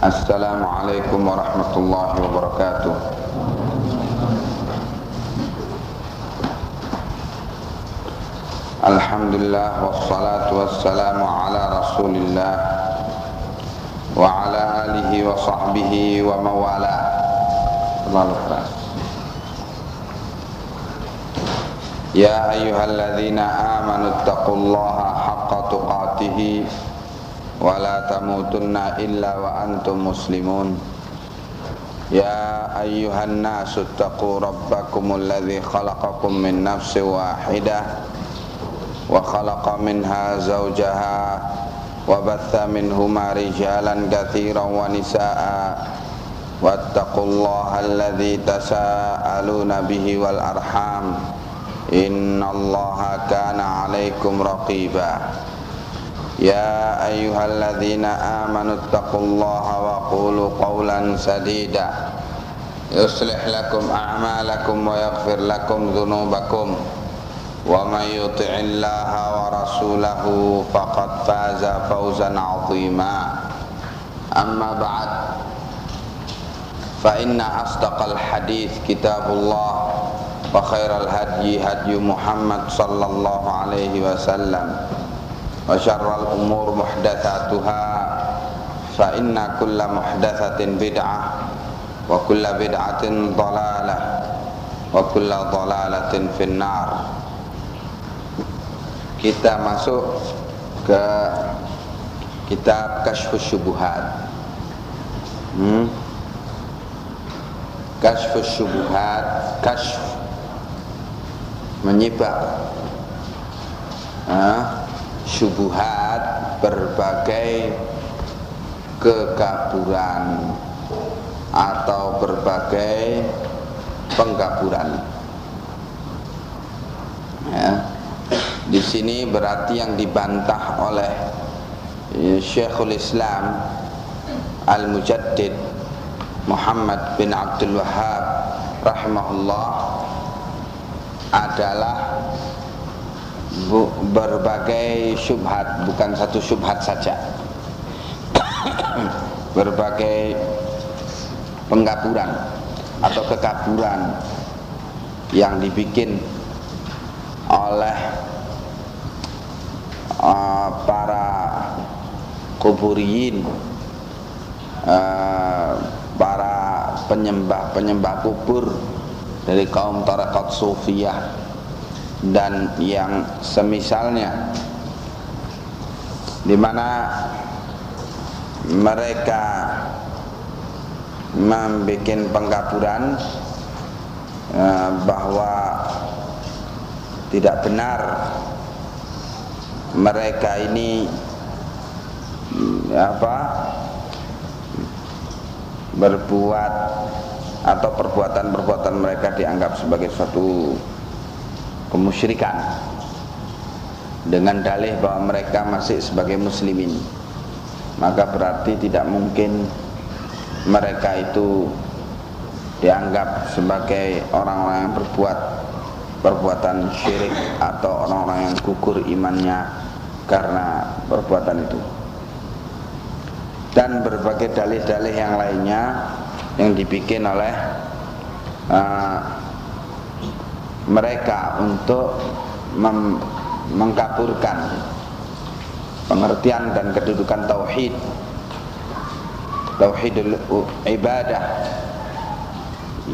Assalamualaikum warahmatullahi wabarakatuh. Alhamdulillah wassalatu wassalamu ala Rasulillah wa ala alihi wa sahbihi wa mawala. Ya ayyuhalladzina amanu taqullaha haqqa tuqatih wa la tamutunna illa wa antum muslimun. Ya ayyuhan nasu taqu rabbakumul ladzi khalaqakum min nafsin wahidah wa khalaqa minha zawjaha wa batha minhuma rijalan katsiran wa nisaa wattaqullaha alladzi tasaaluna bihi wal arham innallaha kana 'alaikum raqiba. Ya ayyuhalladzina amanu taqullaha wa qulu qawlan sadida yuslih lakum a'malakum wa yaghfir lakum dhunubakum wa may yuti'illaha wa rasulahu faqad faza fawzan 'azima. Amma ba'd, fa inna asdaqal hadits kitabullah wa khairal hadyi hadyu Muhammad sallallahu alaihi wasallam wa syarrul umur muhdatsatuha fa inna kulla muhdatsatin bid'ah wa kulla bid'atin dhalalah wa kulla dhalalatin finnar. Kita masuk ke kitab Kasyfus Syubuhat. Kasyfus Syubuhat, kasyf menyibak syubuhat, berbagai kekaburan atau berbagai pengkaburan. Di sini berarti yang dibantah oleh Syekhul Islam Al-Mujaddid Muhammad bin Abdul Wahhab rahimahullah adalah berbagai syubhat, bukan satu syubhat saja. Berbagai pengkaburan atau kekaburan yang dibikin oleh para kuburiyin, para penyembah kubur dari kaum tarekat sufiyah dan yang semisalnya, di mana mereka membuat pengkaburan bahwa tidak benar mereka ini berbuat atau perbuatan-perbuatan mereka dianggap sebagai suatu kemusyrikan dengan dalih bahwa mereka masih sebagai muslimin. Maka berarti tidak mungkin mereka itu dianggap sebagai orang-orang yang berbuat perbuatan syirik atau orang-orang yang gugur imannya karena perbuatan itu. Dan berbagai dalih-dalih yang lainnya yang dibikin oleh mereka untuk mengkaburkan pengertian dan kedudukan tauhidul ibadah,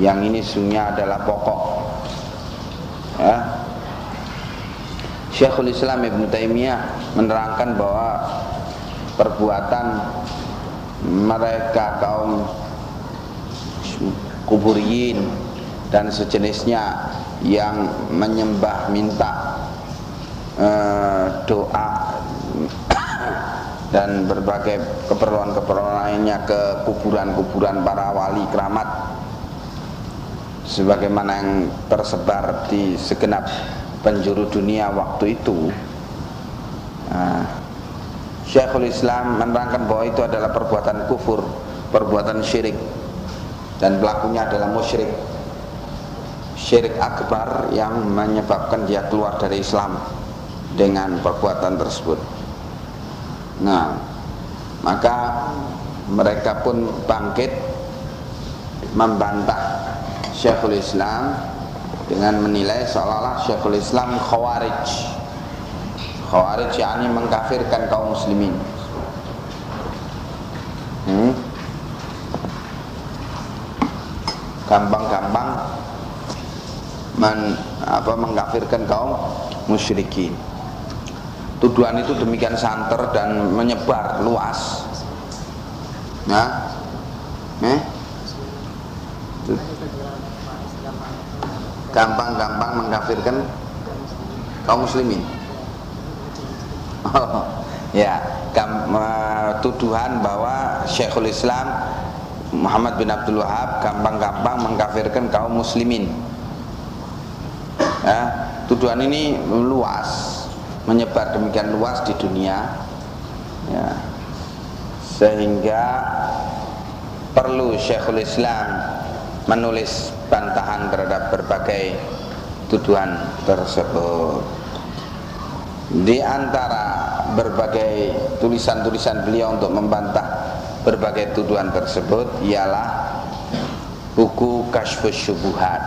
yang ini sungguhnya adalah pokok. Syekhul Islam Ibn Taimiyah menerangkan bahwa perbuatan mereka kaum kuburiyin dan sejenisnya yang menyembah minta doa dan berbagai keperluan-keperluan lainnya ke kuburan-kuburan para wali keramat sebagaimana yang tersebar di segenap penjuru dunia waktu itu. Syekhul Islam menerangkan bahwa itu adalah perbuatan kufur, perbuatan syirik, dan pelakunya adalah musyrik, syirik akbar yang menyebabkan dia keluar dari Islam dengan perbuatan tersebut. Nah, maka mereka pun bangkit membantah Syekhul Islam dengan menilai seolah-olah Syekhul Islam khawarij. Khawarij yakni mengkafirkan kaum muslimin. Gampang-gampang mengkafirkan kaum musyrikin. Tuduhan itu demikian santer dan menyebar luas. Nah, gampang-gampang mengkafirkan kaum muslimin. Ya, tuduhan bahwa Syekhul Islam Muhammad bin Abdul Wahab gampang-gampang mengkafirkan kaum muslimin. Ya, tuduhan ini luas, menyebar demikian luas di dunia, ya, sehingga perlu Syekhul Islam menulis bantahan terhadap berbagai tuduhan tersebut. Di antara berbagai tulisan-tulisan beliau untuk membantah berbagai tuduhan tersebut ialah buku Kasyfus Syubuhat,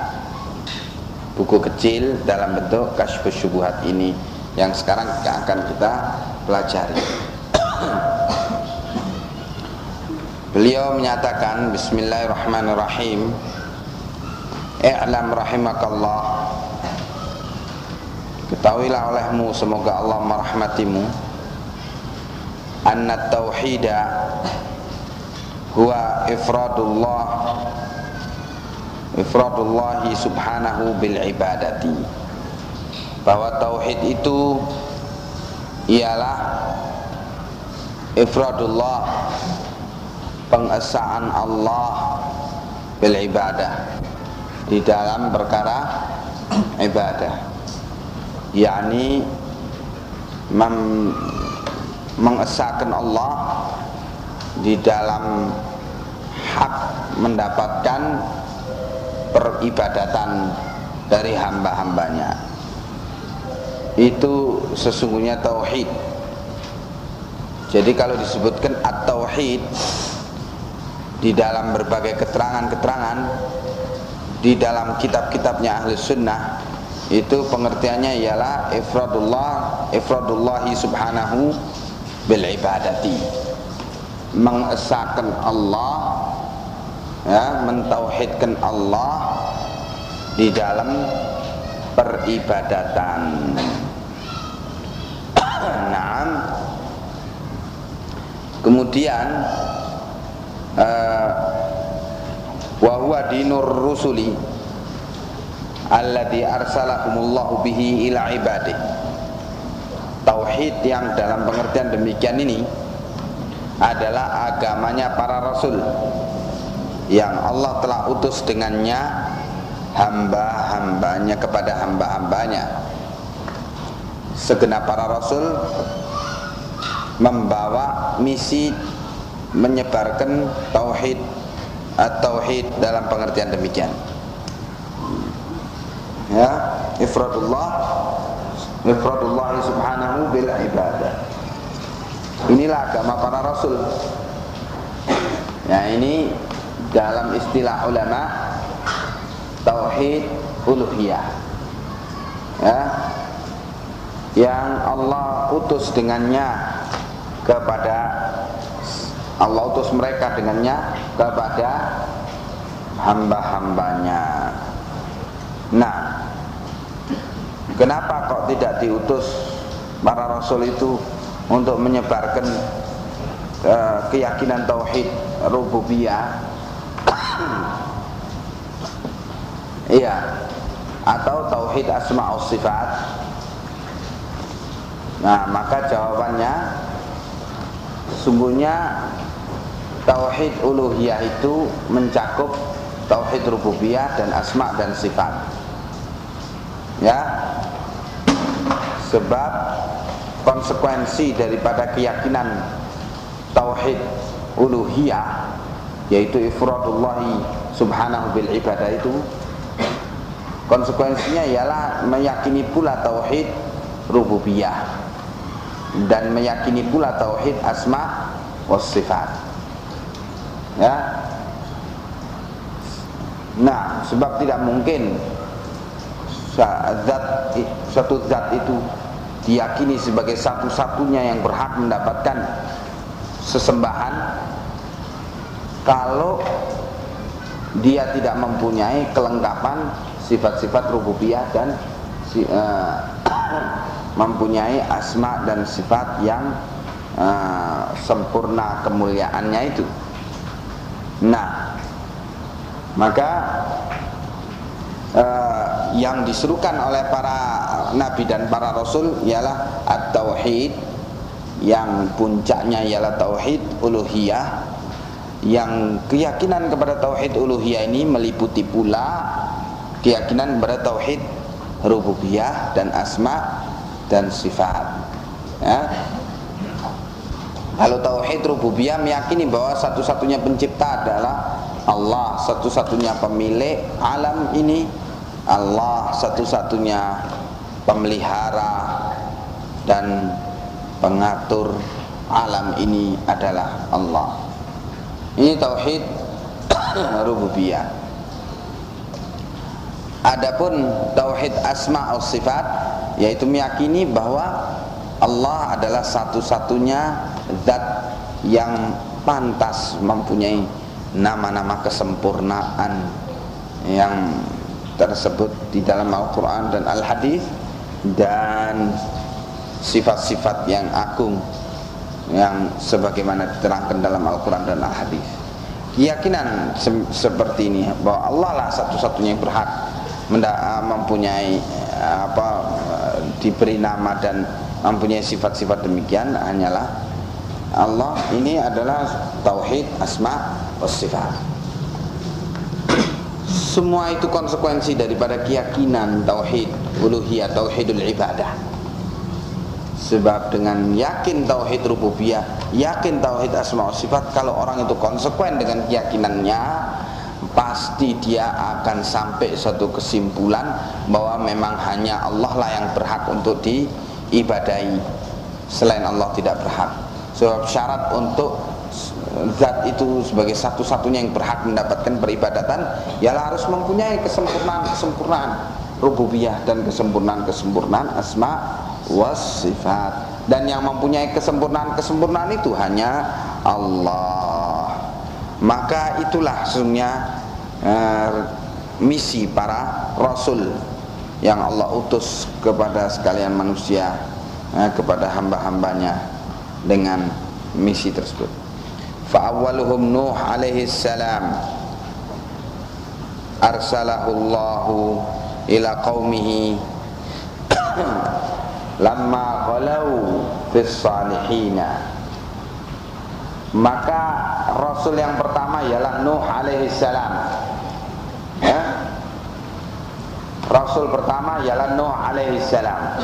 buku kecil dalam bentuk Kasyfus Syubuhat ini yang sekarang akan kita pelajari. Beliau menyatakan, Bismillahirrahmanirrahim, I'lam rahimakallah, ketahuilah olehmu semoga Allah merahmatimu, anna tauhida huwa ifradullahi subhanahu bil ibadati, bahwa tauhid itu ialah ifradullah, pengesaan Allah bil ibadah, di dalam perkara ibadah, yakni mengesahkan Allah di dalam hak mendapatkan peribadatan dari hamba-hambanya. Itu sesungguhnya tauhid. Jadi kalau disebutkan at-tauhid di dalam berbagai keterangan-keterangan di dalam kitab-kitabnya Ahli Sunnah, itu pengertiannya ialah ifradullahi subhanahu bil ibadati, mengesahkan Allah, ya, mentauhidkan Allah di dalam peribadatan. Naam. Kemudian wa huwa dinur rusuli alladzi arsalahumullahu bihi ila ibadih. Tauhid yang dalam pengertian demikian ini adalah agamanya para rasul yang Allah telah utus dengannya hamba-hambanya kepada hamba-hambanya. Segenap para rasul membawa misi menyebarkan tauhid, at-tauhid dalam pengertian demikian. Ya, ifradullah subhanahu bil ibadah. Inilah agama para rasul. Ya, ini dalam istilah ulama tauhid uluhiyah, ya, yang Allah utus dengannya kepada Allah utus mereka dengannya kepada hamba-hambanya. Nah, kenapa kok tidak diutus para rasul itu untuk menyebarkan keyakinan tauhid rububiyah? Iya, atau tauhid asma' wa sifat? Nah, maka jawabannya sungguhnya tauhid uluhiyah itu mencakup tauhid rububiyah dan asma' dan sifat. Ya, sebab konsekuensi daripada keyakinan tauhid uluhiyah, yaitu ifradullahi subhanahu bil ibadah, itu konsekuensinya ialah meyakini pula tauhid rububiyah dan meyakini pula tauhid asma' was sifat. Ya. Nah, sebab tidak mungkin satu zat itu diyakini sebagai satu-satunya yang berhak mendapatkan sesembahan kalau dia tidak mempunyai kelengkapan sifat-sifat rububiyah dan mempunyai asma dan sifat yang sempurna kemuliaannya itu. Nah, maka yang diserukan oleh para nabi dan para rasul ialah at-tauhid, yang puncaknya ialah tauhid uluhiyah, yang keyakinan kepada tauhid uluhiyah ini meliputi pula keyakinan kepada tauhid rububiyah dan asma dan sifat. Ya. Kalau tauhid rububiyah meyakini bahwa satu-satunya pencipta adalah Allah, satu-satunya pemilik alam ini, Allah satu-satunya pemelihara dan pengatur alam ini adalah Allah. Ini tauhid rububiyah. Adapun tauhid asma wa sifat, yaitu meyakini bahwa Allah adalah satu-satunya zat yang pantas mempunyai nama-nama kesempurnaan yang tersebut di dalam Al-Quran dan Al-Hadis, dan sifat-sifat yang agung yang sebagaimana diterangkan dalam Al-Quran dan Al-Hadis. Keyakinan seperti ini bahwa Allah lah satu-satunya yang berhak mempunyai diberi nama dan mempunyai sifat-sifat demikian hanyalah Allah. Ini adalah tauhid asma wa sifat. Semua itu konsekuensi daripada keyakinan tauhid uluhiyah, tauhidul ibadah. Sebab dengan yakin tauhid rububiyah, yakin tauhid asma wa sifat, kalau orang itu konsekuen dengan keyakinannya, pasti dia akan sampai suatu kesimpulan bahwa memang hanya Allah lah yang berhak untuk diibadahi, selain Allah tidak berhak. Sebab syarat untuk zat itu sebagai satu-satunya yang berhak mendapatkan peribadatan ialah harus mempunyai kesempurnaan rububiyah dan kesempurnaan asma was sifat, dan yang mempunyai kesempurnaan itu hanya Allah. Maka itulah sesungguhnya misi para rasul yang Allah utus kepada sekalian manusia, kepada hamba-hambanya dengan misi tersebut. Fa'awwaluhum Nuh alaihi salam, arsalahu Allahu ila qaumihi lamma ghalau fis salihina. Maka rasul yang pertama ialah Nuh alaihi salam. Ya? Rasul pertama ialah Nuh alaihi salam.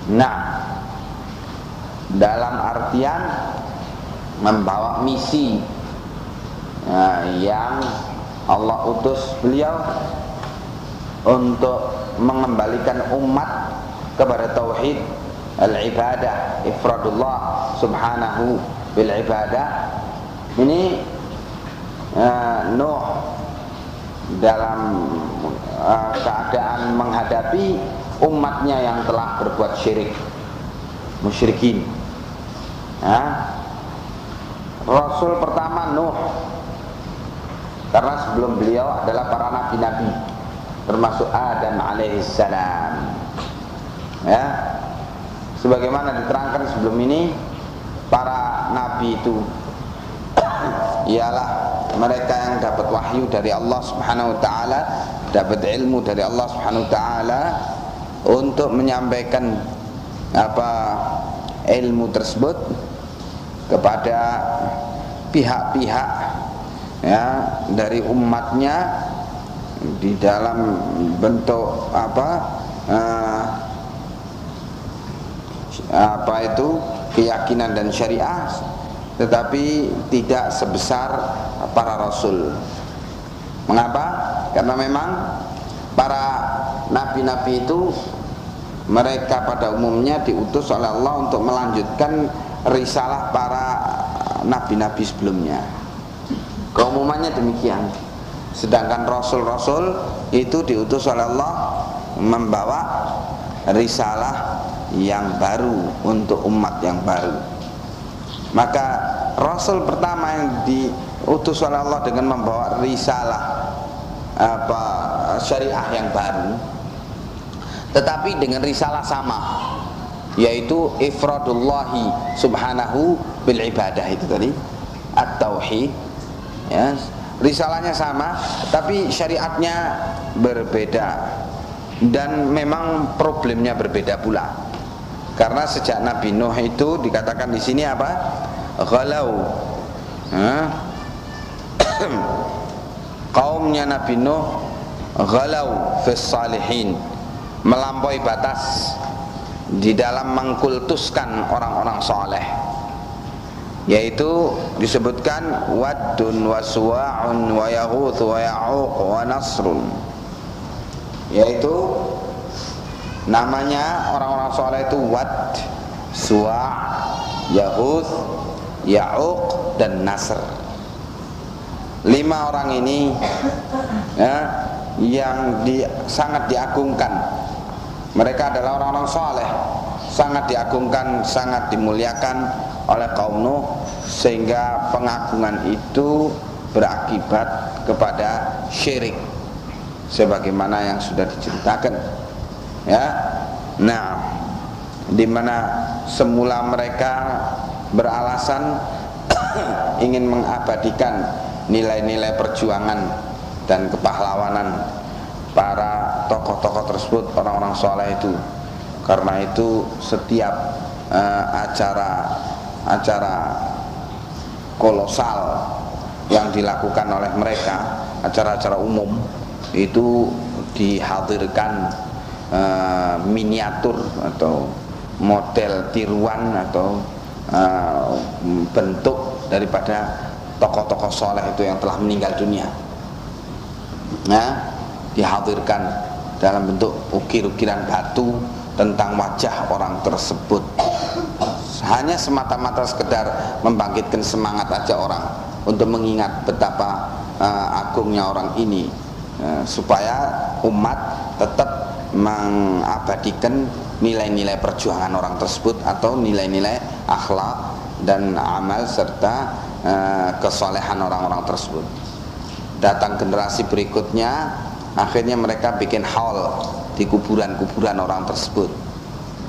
Nah, dalam artian membawa misi yang Allah utus beliau untuk mengembalikan umat kepada tauhid al-ibadah, ifradullah subhanahu bil ibadah. Ini Nuh dalam keadaan menghadapi umatnya yang telah berbuat syirik, musyrikin. Rasul pertama Nuh, karena sebelum beliau adalah para nabi-nabi, termasuk Adam alaihissalam. Ya, sebagaimana diterangkan sebelum ini, para nabi itu ialah mereka yang dapat wahyu dari Allah Subhanahu wa taala, dapat ilmu dari Allah Subhanahu wa taala untuk menyampaikan ilmu tersebut kepada pihak-pihak dari umatnya di dalam bentuk keyakinan dan syariah, tetapi tidak sebesar para rasul. Mengapa? Karena memang para nabi-nabi itu mereka pada umumnya diutus oleh Allah untuk melanjutkan risalah para nabi-nabi sebelumnya. Keumumannya demikian. Sedangkan rasul-rasul itu diutus oleh Allah membawa risalah yang baru untuk umat yang baru. Maka rasul pertama yang diutus oleh Allah dengan membawa risalah syariah yang baru, tetapi dengan risalah sama, yaitu ifradullahi subhanahu bil ibadah, itu tadi at-tauhid, ya. Risalahnya sama tapi syariatnya berbeda, dan memang problemnya berbeda pula. Karena sejak Nabi Nuh itu dikatakan di sini apa? Ghalau. Kaumnya Nabi Nuh ghalau fis salihin, melampaui batas di dalam mengkultuskan orang-orang soleh, yaitu disebutkan waddun wa suwa'un wa yaghutz wa ya'uq wa nasrun, yaitu namanya orang-orang soleh itu wad, suwa', yaghutz, ya'uq dan nasr. 5 orang ini ya, yang sangat diagungkan. Mereka adalah orang-orang soleh, sangat diagungkan, sangat dimuliakan oleh kaum Nuh, sehingga pengagungan itu berakibat kepada syirik sebagaimana yang sudah diceritakan, ya. Nah, di mana semula mereka beralasan ingin mengabadikan nilai-nilai perjuangan dan kepahlawanan para tokoh-tokoh tersebut, orang-orang soleh itu. Karena itu setiap acara kolosal yang dilakukan oleh mereka, acara-acara umum, itu dihadirkan miniatur atau model tiruan atau bentuk daripada tokoh-tokoh soleh itu yang telah meninggal dunia. Nah, dihadirkan dalam bentuk ukir-ukiran batu tentang wajah orang tersebut, hanya semata-mata sekedar membangkitkan semangat aja orang untuk mengingat betapa agungnya orang ini, supaya umat tetap mengabadikan nilai-nilai perjuangan orang tersebut atau nilai-nilai akhlak dan amal serta kesolehan orang-orang tersebut. Datang generasi berikutnya, akhirnya mereka bikin haul di kuburan-kuburan orang tersebut,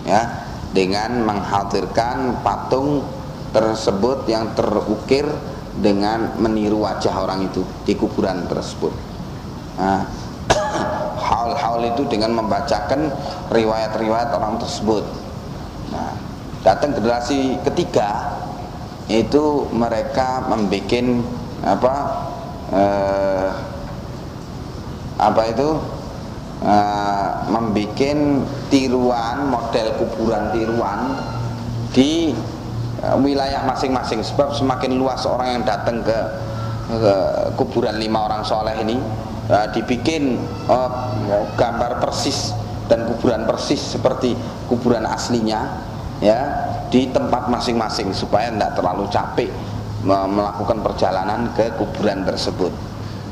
ya, dengan menghadirkan patung tersebut yang terukir dengan meniru wajah orang itu di kuburan tersebut. Nah, haul-haul itu dengan membacakan riwayat-riwayat orang tersebut. Nah, datang generasi ketiga, itu mereka membuat membuat tiruan, model kuburan tiruan di wilayah masing-masing. Sebab semakin luas orang yang datang ke kuburan 5 orang soleh ini, dibikin gambar persis dan kuburan persis seperti kuburan aslinya, ya, di tempat masing-masing, supaya tidak terlalu capek melakukan perjalanan ke kuburan tersebut.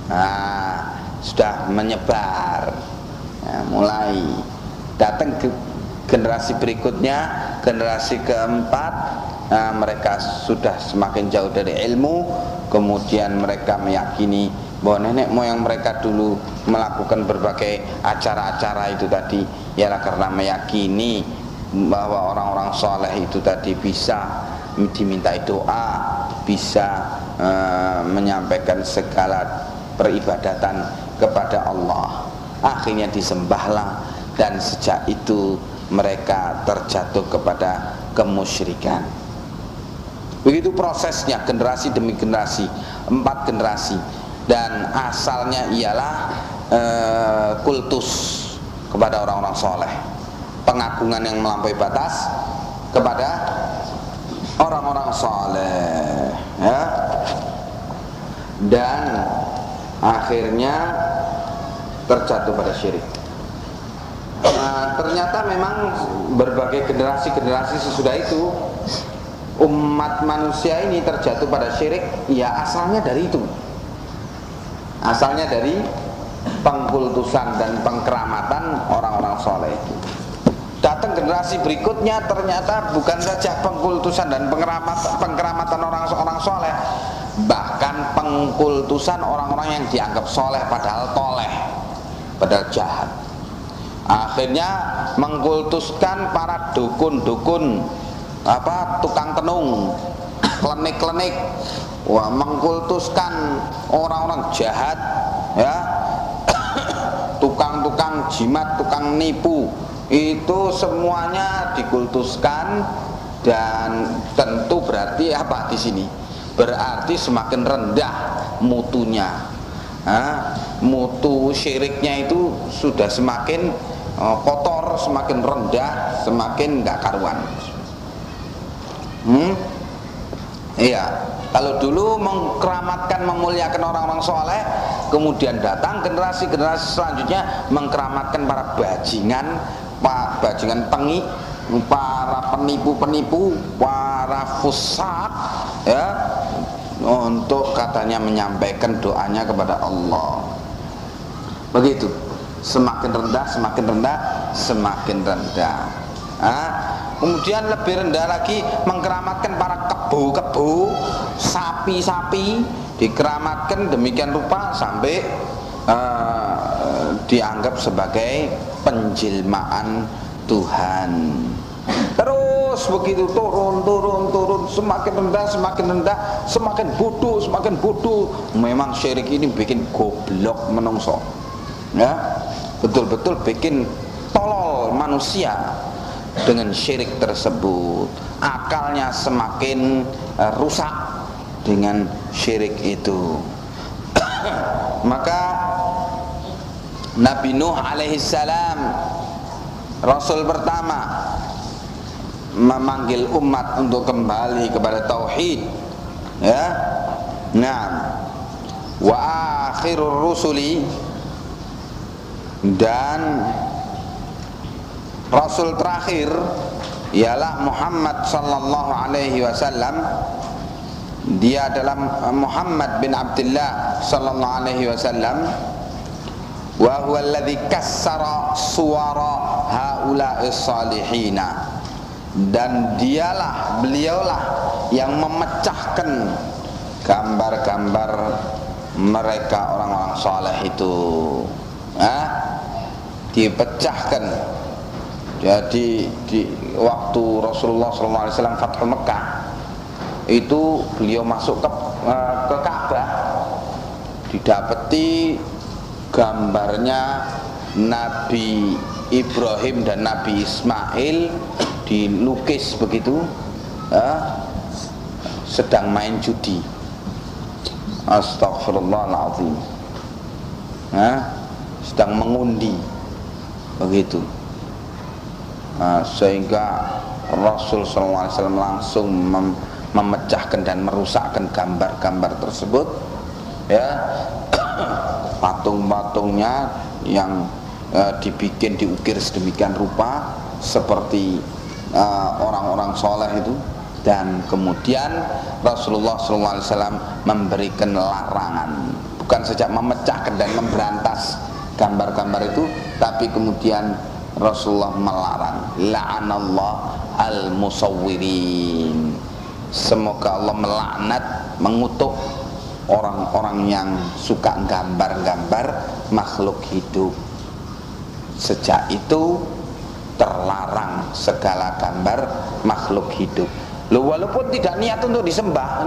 Nah, sudah menyebar, ya, mulai datang ke generasi berikutnya, generasi keempat. Nah, mereka sudah semakin jauh dari ilmu, kemudian mereka meyakini bahwa nenek moyang mereka dulu melakukan berbagai acara-acara itu tadi ialah karena meyakini bahwa orang-orang soleh itu tadi bisa dimintai doa, bisa menyampaikan segala peribadatan kepada Allah. Akhirnya disembahlah, dan sejak itu mereka terjatuh kepada kemusyrikan. Begitu prosesnya, generasi demi generasi, 4 generasi, dan asalnya ialah kultus kepada orang-orang soleh, pengagungan yang melampaui batas kepada orang-orang soleh, ya. Dan akhirnya terjatuh pada syirik. Nah, ternyata memang berbagai generasi-generasi sesudah itu umat manusia ini terjatuh pada syirik, ya asalnya dari itu. Asalnya dari pengkultusan dan pengkeramatan orang-orang soleh. Datang generasi berikutnya ternyata bukan saja pengkultusan dan pengkeramatan orang-orang soleh, bahkan pengkultusan orang-orang yang dianggap soleh padahal toleh, padahal jahat. Akhirnya mengkultuskan para dukun-dukun, tukang tenung, klenik-klenik, mengkultuskan orang-orang jahat, ya, tukang-tukang jimat, tukang nipu, itu semuanya dikultuskan. Dan tentu berarti apa di sini? Berarti semakin rendah mutunya, mutu syiriknya itu sudah semakin kotor, semakin rendah, semakin nggak karuan. Iya, kalau dulu mengkeramatkan, memuliakan orang-orang soleh, kemudian datang generasi-generasi selanjutnya mengkeramatkan para bajingan, bajingan pengi, para penipu-penipu, para fusak, ya, untuk katanya menyampaikan doanya kepada Allah. Begitu, semakin rendah, semakin rendah, semakin rendah. Kemudian lebih rendah lagi mengkeramatkan para kebo-kebo, sapi-sapi, dikeramatkan demikian rupa sampai dianggap sebagai penjelmaan Tuhan. Terus begitu turun, semakin rendah, semakin bodoh. Memang syirik ini bikin goblok menungso, ya, betul-betul bikin tolol manusia dengan syirik tersebut. Akalnya semakin rusak dengan syirik itu. Maka Nabi Nuh alaihissalam, Rasul pertama, memanggil umat untuk kembali kepada tauhid, ya. Nah, wa akhirur rusuli, dan Rasul terakhir ialah Muhammad sallallahu alaihi wasallam. Dia adalah Muhammad bin Abdullah sallallahu alaihi wasallam. Wa huwa alladhi kassara suwara haula'is salihina. Dan beliaulah yang memecahkan gambar-gambar mereka orang-orang saleh itu. Dipecahkan. Jadi di waktu Rasulullah SAW Fathu Mekah itu beliau masuk ke Ka'bah, didapati gambarnya Nabi Ibrahim dan Nabi Ismail dilukis begitu, sedang main judi. Astagfirullahaladzim, sedang mengundi begitu. Sehingga Rasul SAW langsung memecahkan dan merusakkan gambar-gambar tersebut, ya. Patung-patungnya yang dibikin, diukir sedemikian rupa seperti orang-orang soleh itu. Dan kemudian Rasulullah SAW memberikan larangan, bukan saja memecahkan dan memberantas gambar-gambar itu, tapi kemudian Rasulullah melarang, la'anallah al-musawwirin, semoga Allah melaknat, mengutuk orang-orang yang suka gambar-gambar makhluk hidup. Sejak itu terlarang segala gambar makhluk hidup. Walaupun tidak niat untuk disembah,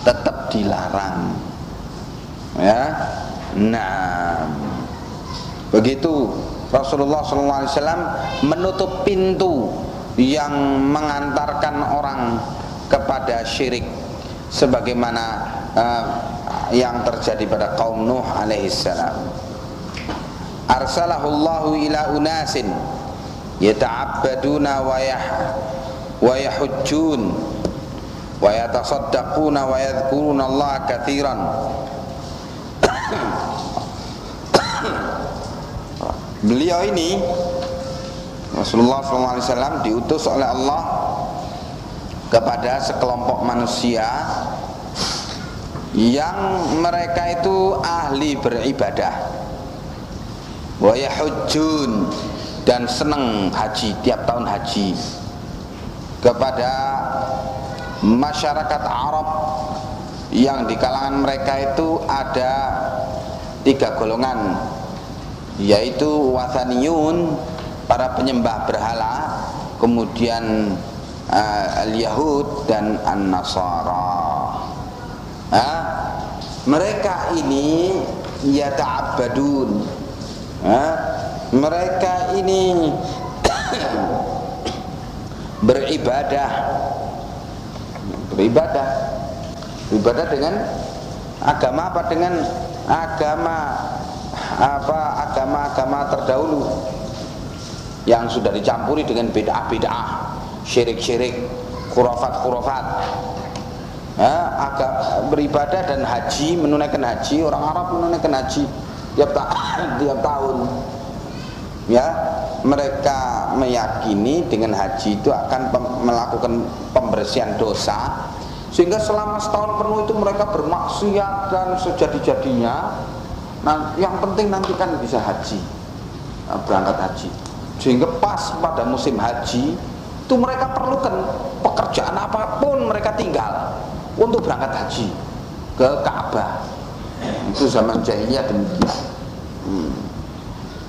tetap dilarang, ya. Nah, begitu Rasulullah SAW menutup pintu yang mengantarkan orang kepada syirik, sebagaimana yang terjadi pada kaum Nuh alaihissalam. Arsalahullahu ila unasin yata'abbaduna wa yahujjun wa yatasaddaquna wa yadhkuruna Allah katsiran. Beliau ini Rasulullah SAW diutus oleh Allah kepada sekelompok manusia yang mereka itu ahli beribadah, wa yahujjun, dan senang haji, tiap tahun haji. Kepada masyarakat Arab yang di kalangan mereka itu ada 3 golongan, yaitu wathaniyun, para penyembah berhala, kemudian al-Yahud dan an-Nasara. Mereka ini yata'abbadun, mereka ini beribadah dengan agama apa? Dengan agama terdahulu yang sudah dicampuri dengan bid'ah, syirik, khurafat. Beribadah dan haji, menunaikan haji. Orang Arab menunaikan haji tiap tahun. Ya, mereka meyakini dengan haji itu akan melakukan pembersihan dosa, sehingga selama setahun penuh itu mereka bermaksiat dan sejadi-jadinya. Nah, yang penting nanti kan bisa haji, berangkat haji. Sehingga pas pada musim haji itu mereka perlukan pekerjaan apapun mereka tinggal untuk berangkat haji ke Ka'bah. Itu zaman jahiliyah demikian.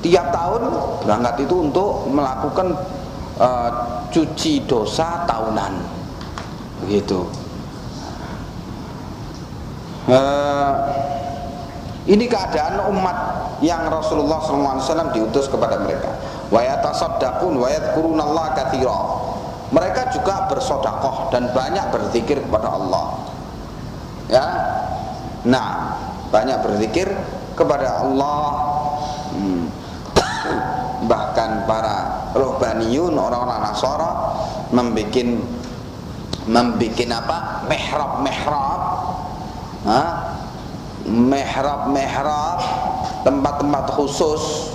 Tiap tahun berangkat itu untuk melakukan cuci dosa tahunan, begitu. Ini keadaan umat yang Rasulullah SAW diutus kepada mereka. Wa yatasaddaqun wa yadhkurunallaha katsira. Mereka juga bersedekah dan banyak berzikir kepada Allah. Ya. Nah, banyak berzikir kepada Allah. Bahkan para rohbaniyun, orang-orang Nasara membikin apa? Mihrab, tempat-tempat khusus,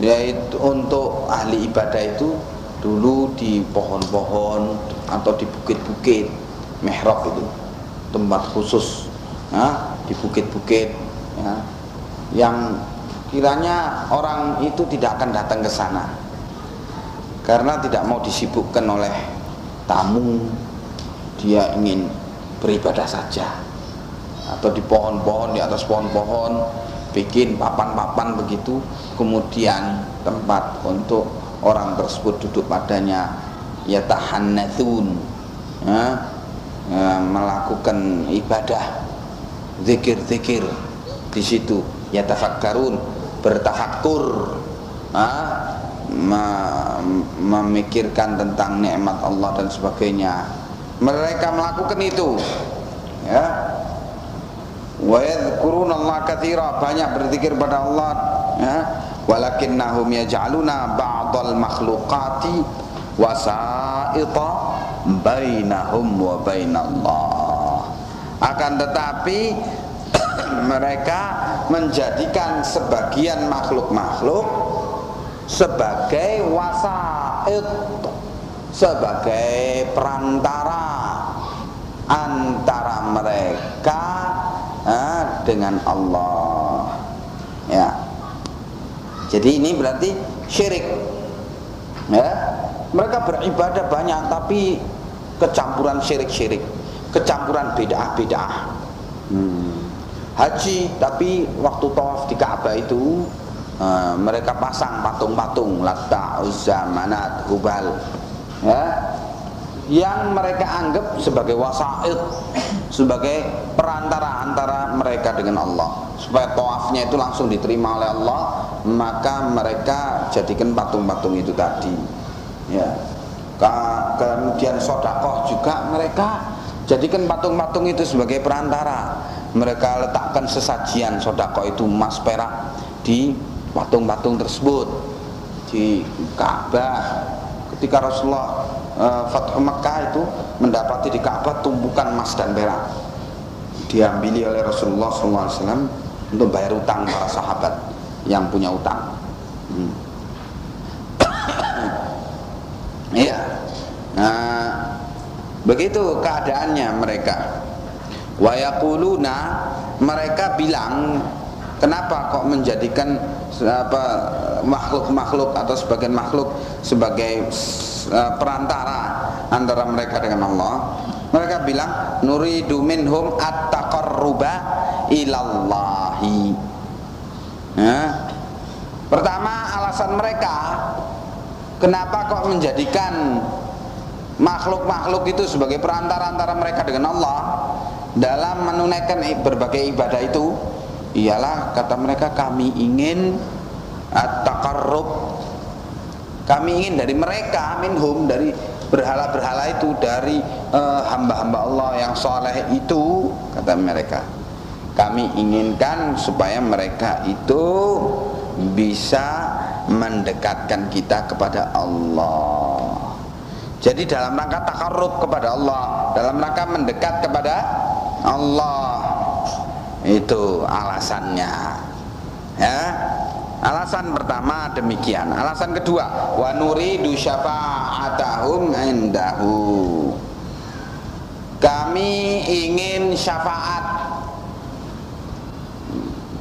yaitu untuk ahli ibadah itu dulu di pohon-pohon atau di bukit-bukit. Mihrab itu tempat khusus, di bukit-bukit, ya, yang kiranya orang itu tidak akan datang ke sana karena tidak mau disibukkan oleh tamu, dia ingin beribadah saja. Atau di pohon-pohon, di atas pohon-pohon bikin papan-papan begitu, kemudian tempat untuk orang tersebut duduk padanya, yatahannathun, melakukan ibadah, zikir-zikir di situ, yatafakkarun, bertafakkur, memikirkan tentang nikmat Allah dan sebagainya. Mereka melakukan itu, ya. Wa yadhkurunallaha katsira, banyak berzikir pada Allah, ya. Walakinnahum yaj'aluna ba'dal makhluqati wasa'ita bainahum wa bainallah. Akan tetapi mereka menjadikan sebagian makhluk-makhluk sebagai wasa'id, sebagai perantara antara mereka dengan Allah, ya. Jadi ini berarti syirik, ya. Mereka beribadah banyak tapi kecampuran syirik, kecampuran bid'ah. Haji tapi waktu tawaf di Ka'bah itu mereka pasang patung-patung Latta, Uzza, Manat, Hubal, ya, yang mereka anggap sebagai wasaid, sebagai perantara antara mereka dengan Allah, supaya tawafnya itu langsung diterima oleh Allah. Maka mereka jadikan patung-patung itu tadi, ya. Kemudian sedekah juga mereka jadikan patung-patung itu sebagai perantara. Mereka letakkan sesajian sedekah itu emas perak di patung-patung tersebut di Ka'bah. Ketika Rasulullah Fathu Mekah itu mendapati di Ka'bah tumpukan emas dan perak, diambili oleh Rasulullah SAW untuk bayar utang para sahabat yang punya utang. Iya. Nah, begitu keadaannya mereka. Wa yaquluna, mereka bilang, kenapa kok menjadikan makhluk-makhluk atau sebagian makhluk sebagai perantara antara mereka dengan Allah? Mereka bilang nuridu minhum at-taqarruba ilallahi. Pertama, alasan mereka kenapa kok menjadikan makhluk-makhluk itu sebagai perantara antara mereka dengan Allah dalam menunaikan berbagai ibadah itu, ialah kata mereka, kami ingin at-taqarrub, kami ingin dari mereka, minhum, dari berhala-berhala itu, dari hamba-hamba Allah yang soleh itu, kata mereka, kami inginkan supaya mereka itu bisa mendekatkan kita kepada Allah. Jadi dalam rangka taqarrub kepada Allah, dalam rangka mendekat kepada Allah, itu alasannya, ya. Alasan pertama demikian. Alasan kedua, wa nuridu syafa'atahum indahu, kami ingin syafaat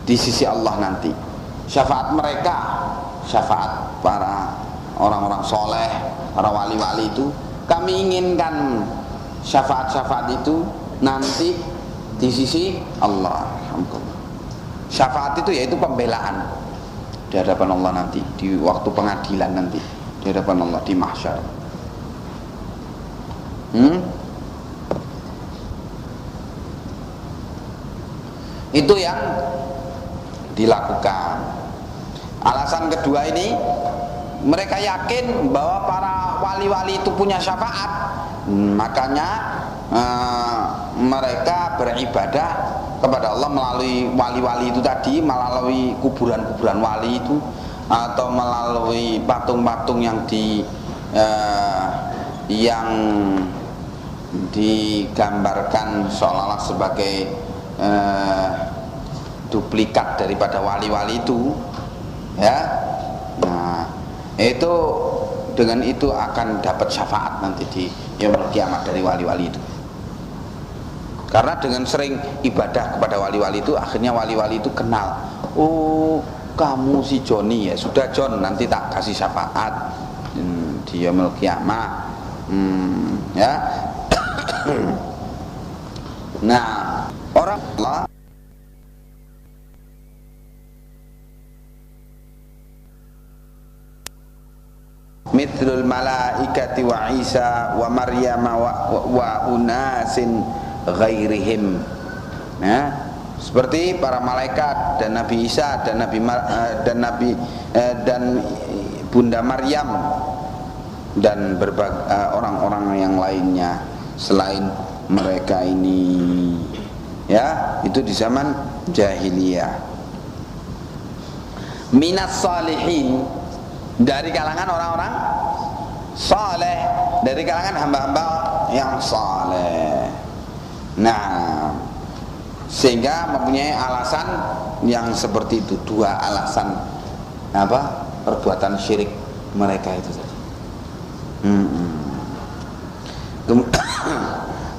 di sisi Allah nanti. Syafaat mereka, syafaat para orang-orang soleh, para wali-wali itu, kami inginkan syafaat-syafaat itu nanti di sisi Allah. Syafaat itu yaitu pembelaan di hadapan Allah nanti, di waktu pengadilan nanti, di hadapan Allah di mahsyar. Itu yang dilakukan. Alasan kedua ini, mereka yakin bahwa para wali-wali itu punya syafaat, makanya mereka beribadah kepada Allah melalui wali-wali itu tadi, melalui kuburan-kuburan wali itu, atau melalui patung-patung yang digambarkan seolah-olah sebagai duplikat daripada wali-wali itu, ya. Nah, itu dengan itu akan dapat syafaat nanti di yaumul kiamat dari wali-wali itu. Karena dengan sering ibadah kepada wali-wali itu, akhirnya wali-wali itu kenal, oh kamu si Joni, ya sudah John, nanti tak kasih syafaat di yaumul kiamat, ya. Nah, orang Allah mithlul malaikati wa Isa wa Maryam wa unasin ghairihim, nah, seperti para malaikat dan Nabi Isa dan dan Bunda Maryam dan berbagai orang-orang yang lainnya selain mereka ini, ya, itu di zaman jahiliyah. Minas salihin, dari kalangan orang-orang saleh, dari kalangan hamba-hamba yang saleh. Nah, sehingga mempunyai alasan yang seperti itu, dua alasan apa perbuatan syirik mereka itu tadi.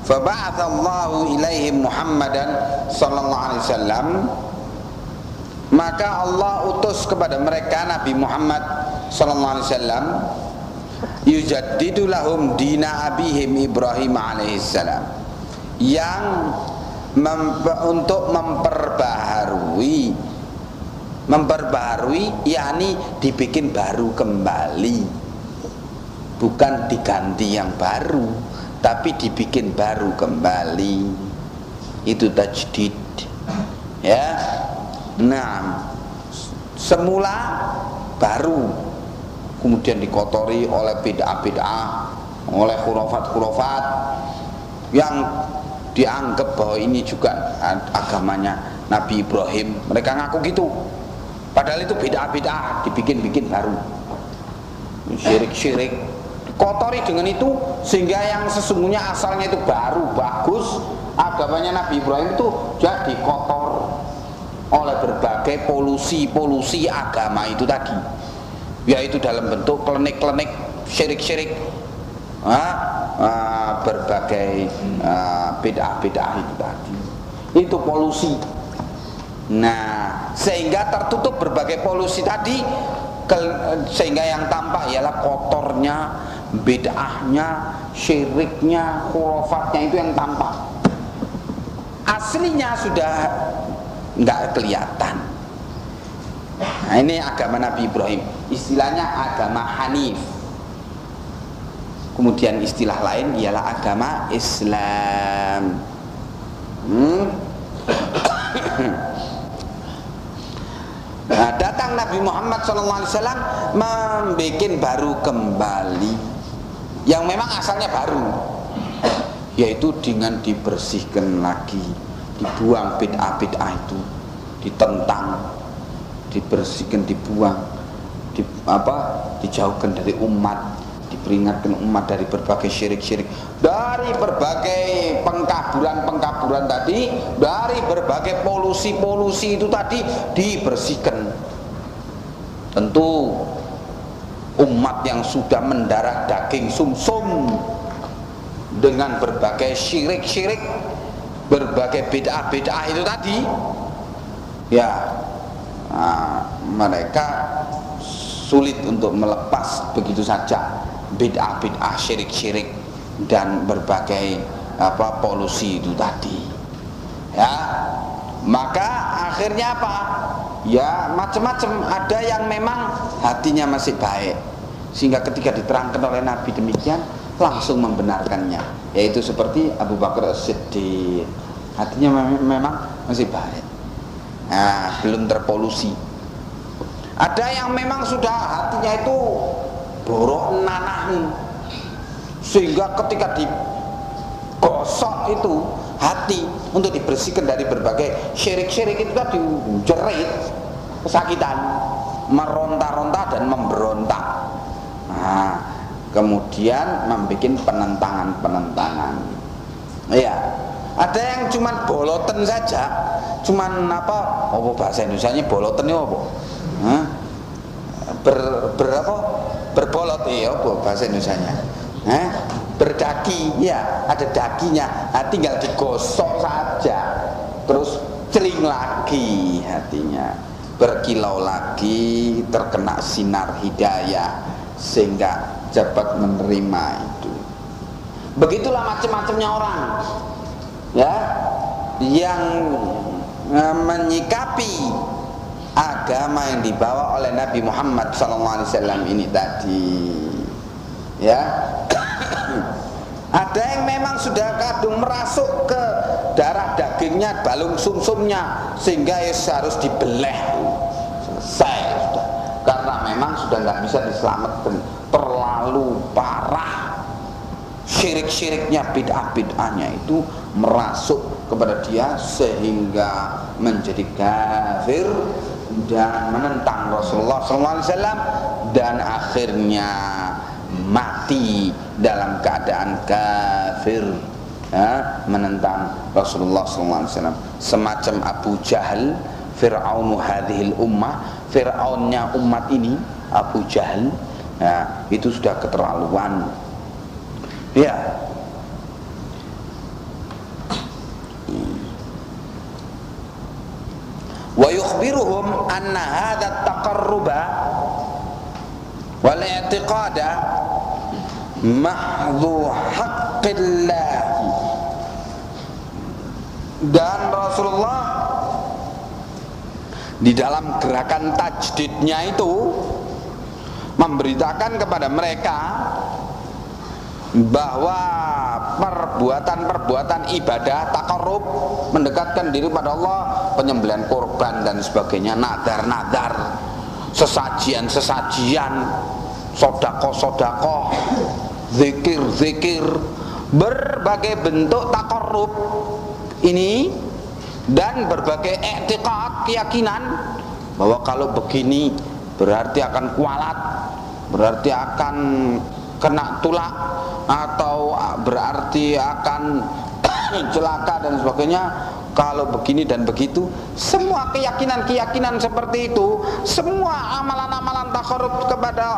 Faba'atsallahu ilaihim Muhammadan sallallahu alaihi wasallam, maka Allah utus kepada mereka Nabi Muhammad sallallahu alaihi wasallam, yujaddidu lahum dina abihim Ibrahim alaihissalam, yang untuk memperbaharui, yakni dibikin baru kembali, bukan diganti yang baru, tapi dibikin baru kembali, itu tajdid, ya. Nah, semula baru, kemudian dikotori oleh bid'ah-bid'ah, oleh khurafat-khurafat yang dianggap bahwa ini juga agamanya Nabi Ibrahim. Mereka ngaku gitu, padahal itu bid'ah-bid'ah, dibikin-bikin baru, syirik-syirik, dikotori dengan itu, sehingga yang sesungguhnya asalnya itu baru, bagus, agamanya Nabi Ibrahim itu jadi kotor oleh berbagai polusi agama itu tadi, yaitu dalam bentuk klenik-klenik, syirik-syirik, berbagai bid'ah-bid'ah itu tadi. itu polusi. Nah, sehingga tertutup berbagai polusi tadi, sehingga yang tampak ialah kotornya, bid'ahnya, syiriknya, khurafatnya, itu yang tampak. Aslinya sudah nggak kelihatan. Nah, ini agama Nabi Ibrahim, istilahnya agama Hanif. Kemudian istilah lain ialah agama Islam. Nah, datang Nabi Muhammad SAW membuat baru kembali, yang memang asalnya baru, yaitu dengan dibersihkan lagi, dibuang bid'ah-bid'ah itu, ditentang, dibersihkan, dibuang, dijauhkan dari umat, diperingatkan umat dari berbagai syirik-syirik, dari berbagai pengkaburan tadi, dari berbagai polusi itu tadi, dibersihkan. Tentu umat yang sudah mendarah daging sumsum dengan berbagai syirik-syirik, berbagai bid'ah-bid'ah itu tadi, ya, mereka sulit untuk melepas begitu saja bid'ah-bid'ah, syirik-syirik dan berbagai polusi itu tadi. Ya, maka akhirnya apa? Ya, macam-macam. Ada yang memang hatinya masih baik, sehingga ketika diterangkan oleh Nabi demikian langsung membenarkannya, yaitu seperti Abu Bakar As-Siddiq, hatinya memang masih baik, belum terpolusi. Ada yang memang sudah hatinya itu borok nanah, sehingga ketika digosok itu hati untuk dibersihkan dari berbagai syirik-syirik itu tadi, jerit, kesakitan, meronta-ronta dan memberontak. Nah, kemudian membuat penentangan. Ya, ada yang cuman boloten saja, cuman bahasa Indonesianya boloten itu apa? Berbolot, iya, bahasa Indonesianya. Berdaki, ya, ada daginya, tinggal digosok saja, terus celing lagi hatinya, berkilau lagi, terkena sinar hidayah, sehingga cepat menerima itu. Begitulah macam-macamnya orang, ya, yang menyikapi agama yang dibawa oleh Nabi Muhammad SAW ini tadi, ya. Ada yang memang sudah kadung merasuk ke darah dagingnya, balung sumsumnya, sehingga harus dibeleh, selesai sudah, karena memang sudah nggak bisa diselamatkan, terlalu parah syirik-syiriknya, bid'ah-bid'ahnya itu merasuk kepada dia sehingga menjadi kafir dan menentang Rasulullah SAW, dan akhirnya mati dalam keadaan kafir, ya, menentang Rasulullah SAW. Semacam Abu Jahal, Fir'aunu hadhil ummah, Fir'aunnya umat ini, Abu Jahal, ya, itu sudah keterlaluan, ya. Wa yukhbiruhum anna hadha at-taqarruba wal i'tiqada mahdhu haqqillah. Dan Rasulullah di dalam gerakan tajdidnya itu memberitakan kepada mereka bahwa perbuatan-perbuatan ibadah taqarrub, mendekatkan diri pada Allah, penyembelihan korban dan sebagainya, nadar-nadar, sesajian-sesajian, sodako-sodako, zikir-zikir, berbagai bentuk taqarrub ini, dan berbagai i'tiqad, keyakinan bahwa kalau begini berarti akan kualat, berarti akan kena tulak, atau berarti akan celaka dan sebagainya, kalau begini dan begitu. Semua keyakinan-keyakinan seperti itu, semua amalan-amalan taqarrub kepada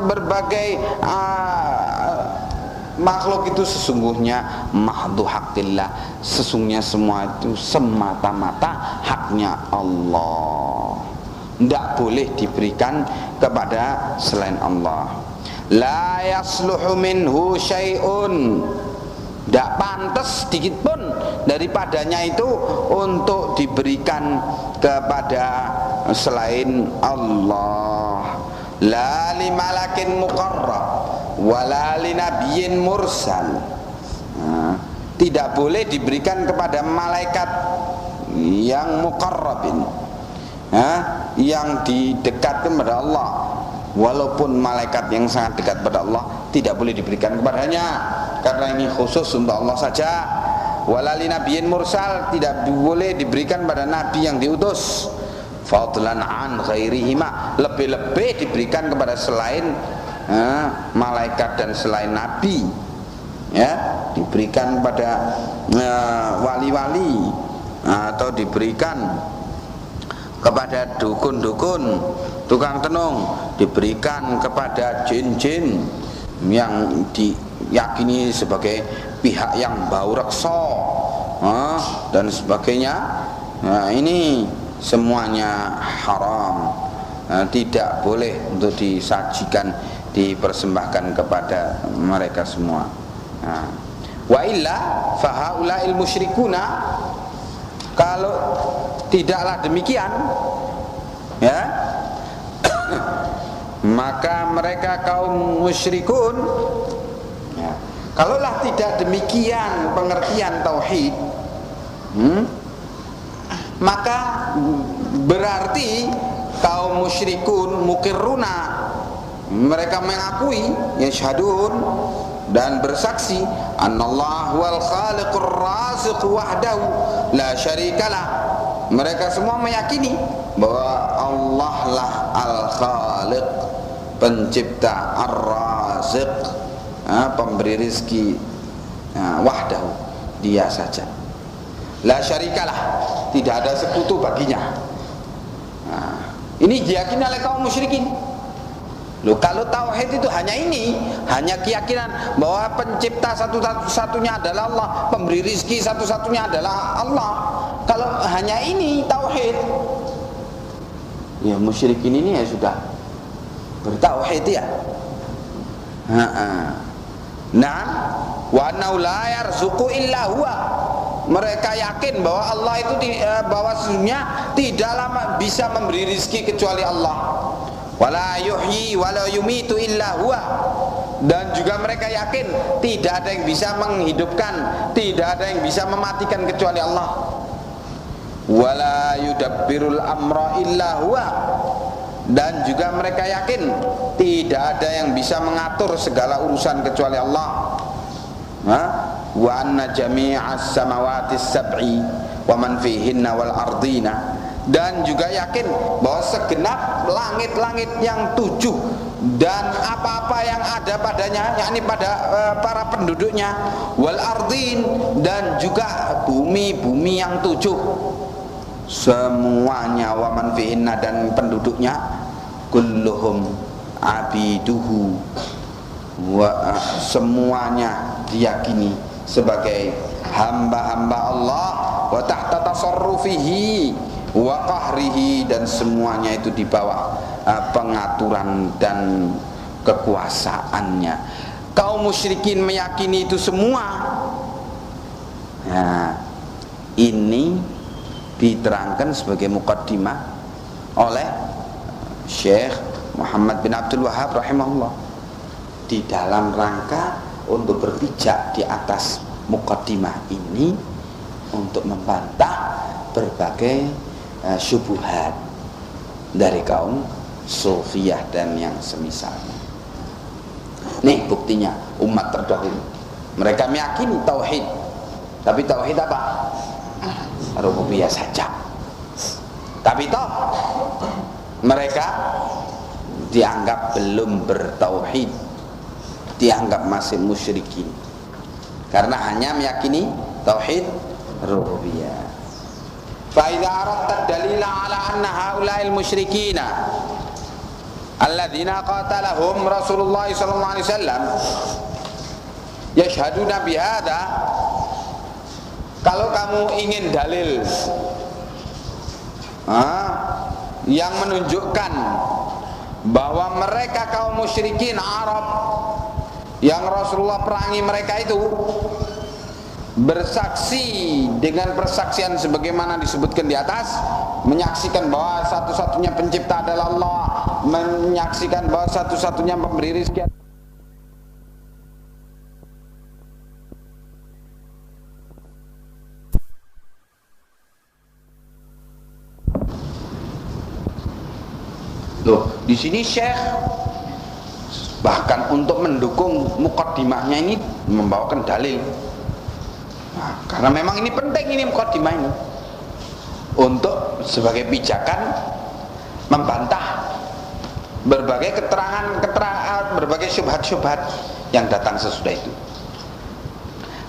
berbagai makhluk itu sesungguhnya mahdhu haqqillah, sesungguhnya semua itu semata-mata haknya Allah, tidak boleh diberikan kepada selain Allah. La yasluhu minhu syai'un, tidak pantas sedikit pun daripadanya itu untuk diberikan kepada selain Allah. La li malakin muqarrab wala li nabiyyin mursal. Tidak boleh diberikan kepada malaikat yang muqarrabin, yang didekatkan kepada Allah. Walaupun malaikat yang sangat dekat pada Allah tidak boleh diberikan kepadanya, karena ini khusus untuk Allah saja. Wala li nabiyyin mursal, tidak boleh diberikan pada nabi yang diutus. Fadlan an ghairihima, lebih-lebih diberikan kepada selain malaikat dan selain nabi, ya, diberikan pada wali-wali atau diberikan kepada dukun-dukun, tukang tenung, diberikan kepada jin-jin yang diyakini sebagai pihak yang bau reksa dan sebagainya. Nah, ini semuanya haram, tidak boleh untuk disajikan, dipersembahkan kepada mereka semua. Wa illa fahaula'il musyrikuna, kalau tidaklah demikian, ya, maka mereka kaum musyrikun, ya, kalaulah tidak demikian pengertian tauhid, maka berarti kaum musyrikun mukirruna, mereka mengakui, yashhadun, dan bersaksi, annallahu wal khaliqur raziq wahdahu la syarikalah. Mereka semua meyakini bahwa Allah lah al-khaliq, pencipta, ar-raziq, pemberi rizki, wahdahu, dia saja, la syarikalah, tidak ada sekutu baginya. Ini diyakini oleh kaum musyrikin. Loh, kalau tauhid itu hanya ini, hanya keyakinan bahwa pencipta satu-satunya adalah Allah, pemberi rizki satu-satunya adalah Allah. Kalau hanya ini tauhid, ya musyrikin ini ya sudah bertauhid, ya. Nah, wa annahu la yarzuqu illa huwa. Mereka yakin bahwa Allah itu bahwa sesungguhnya tidaklah bisa memberi rizki kecuali Allah. Wala yuhyi wala yumitu illa huwa. Dan juga mereka yakin tidak ada yang bisa menghidupkan, tidak ada yang bisa mematikan kecuali Allah. Wala yudabbirul amra illa huwa. Dan juga mereka yakin tidak ada yang bisa mengatur segala urusan kecuali Allah. Wa anna jami'as samawati sab'i wa man fihinna wal ardina. Dan juga yakin bahwa segenap langit-langit yang 7 dan apa-apa yang ada padanya, yakni pada para penduduknya, wal ardin, dan juga bumi-bumi yang 7 semuanya, wa man fihinna, dan penduduknya, kulluhum abiduhu, semuanya diyakini sebagai hamba-hamba Allah, wa tahta tasarrufihi wa qahrihi, dan semuanya itu di bawah pengaturan dan kekuasaannya. Kaum musyrikin meyakini itu semua. Nah, ini diterangkan sebagai muqaddimah oleh Syekh Muhammad bin Abdul Wahhab rahimahullah, di dalam rangka untuk berpijak di atas muqaddimah ini untuk membantah berbagai syubhat dari kaum sufiyah dan yang semisalnya. Nih buktinya, umat terdahulu mereka meyakini tauhid, tapi tauhid apa? Rububiyah saja. Tapi toh mereka dianggap belum bertauhid, dianggap masih musyrikin, karena hanya meyakini tauhid rububiyah. Fa idza aradta dalila ala anna haula'il musyrikina alladzina qatalahum Rasulullah sallallahu alaihi wasallam, yashhaduna bihadza, kalau kamu ingin dalil yang menunjukkan bahwa mereka kaum musyrikin Arab yang Rasulullah perangi mereka itu bersaksi dengan persaksian sebagaimana disebutkan di atas, menyaksikan bahwa satu-satunya pencipta adalah Allah, menyaksikan bahwa satu-satunya pemberi rezeki. Loh, di sini Syekh bahkan untuk mendukung mukaddimahnya ini membawakan dalil. Nah, karena memang ini penting, ini mukaddimah ini untuk sebagai pijakan membantah berbagai keterangan, berbagai syubhat-syubhat yang datang sesudah itu.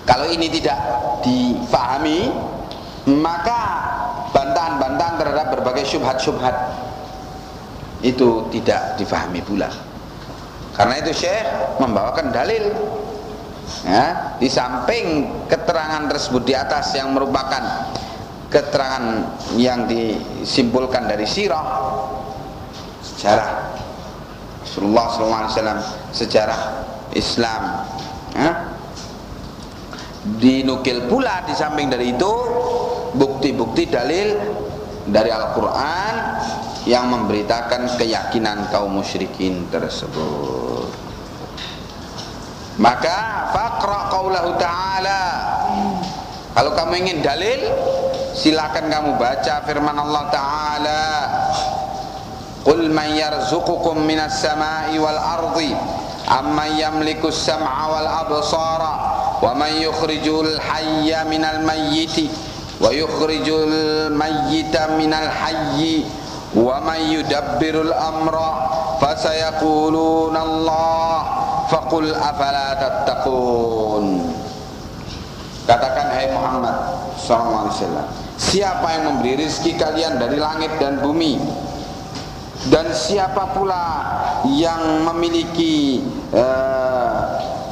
Kalau ini tidak difahami, maka bantahan-bantahan terhadap berbagai syubhat-syubhat itu tidak difahami pula. Karena itu Syekh membawakan dalil, ya, di samping keterangan tersebut di atas yang merupakan keterangan yang disimpulkan dari sirah, sejarah Rasulullah SAW, sejarah Islam, ya. Dinukil pula di samping dari itu bukti-bukti dalil dari Al-Quran yang memberitakan keyakinan kaum musyrikin tersebut. Maka faqra qaulahu ta'ala, kalau kamu ingin dalil, silakan kamu baca firman Allah Ta'ala, qul man yarzuqukum minas sama'i wal ardi amman yamliku as-sam'a wal absara wa man yukhrijul hayya minal mayyiti wa yukhrijul mayyita minal hayyi wa man yudabbirul amra fasayaquluna Allah faqul afala tattaqun. Katakan, hai Muhammad SAW, siapa yang memberi rezeki kalian dari langit dan bumi, dan siapa pula yang memiliki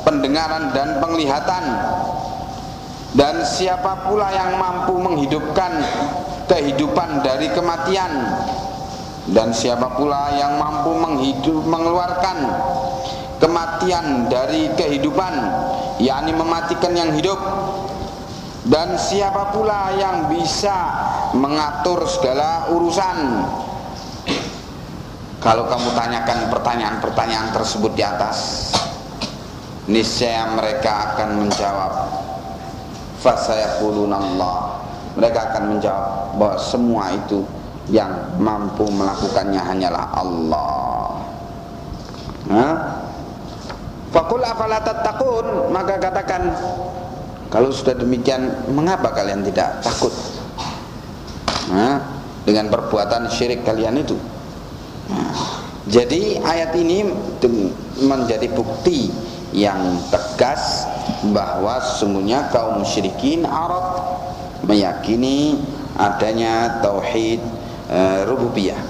pendengaran dan penglihatan, dan siapa pula yang mampu menghidupkan kehidupan dari kematian, dan siapa pula yang mampu mengeluarkan kematian dari kehidupan, yakni mematikan yang hidup, dan siapa pula yang bisa mengatur segala urusan. Kalau kamu tanyakan pertanyaan-pertanyaan tersebut di atas, niscaya mereka akan menjawab, fasayaquluna Allah, mereka akan menjawab bahwa semua itu yang mampu melakukannya hanyalah Allah. Faqul afala tattaqun, maka katakan, kalau sudah demikian, mengapa kalian tidak takut dengan perbuatan syirik kalian itu? Jadi ayat ini menjadi bukti yang tegas bahwa sesungguhnya kaum musyrikin Arab meyakini adanya tauhid rububiyah.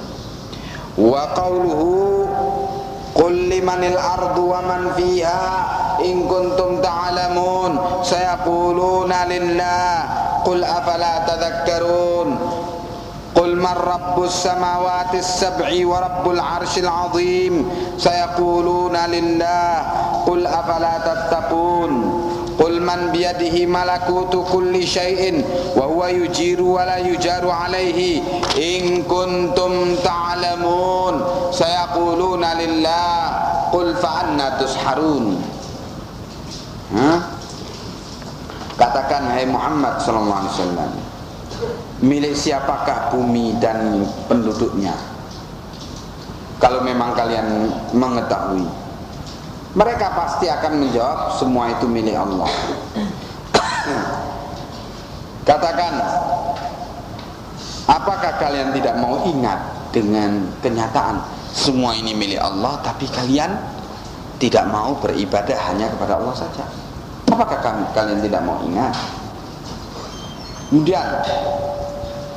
Wa qauluhu qul limanil ardu wa man fiha in kuntum ta'lamun sayaquluna lillah qul afala tadhakkarun qul man rabbus samawati as-sab'i wa rabbul arshil 'azim sayaquluna lillah qul afala tattaqun qul man biyadihi malakutu kulli syai'in wa huwa yujiru wa la yujaru alaihi in kuntum ta'lamun sayaquluna lillah qul fa anna tusharun. Katakan, hai Muhammad sallallahu alaihi wasallam, milik siapakah bumi dan penduduknya? Kalau memang kalian mengetahui, mereka pasti akan menjawab, semua itu milik Allah. Katakan, apakah kalian tidak mau ingat dengan kenyataan semua ini milik Allah, tapi kalian tidak mau beribadah hanya kepada Allah saja? Apakah kalian tidak mau ingat? Kemudian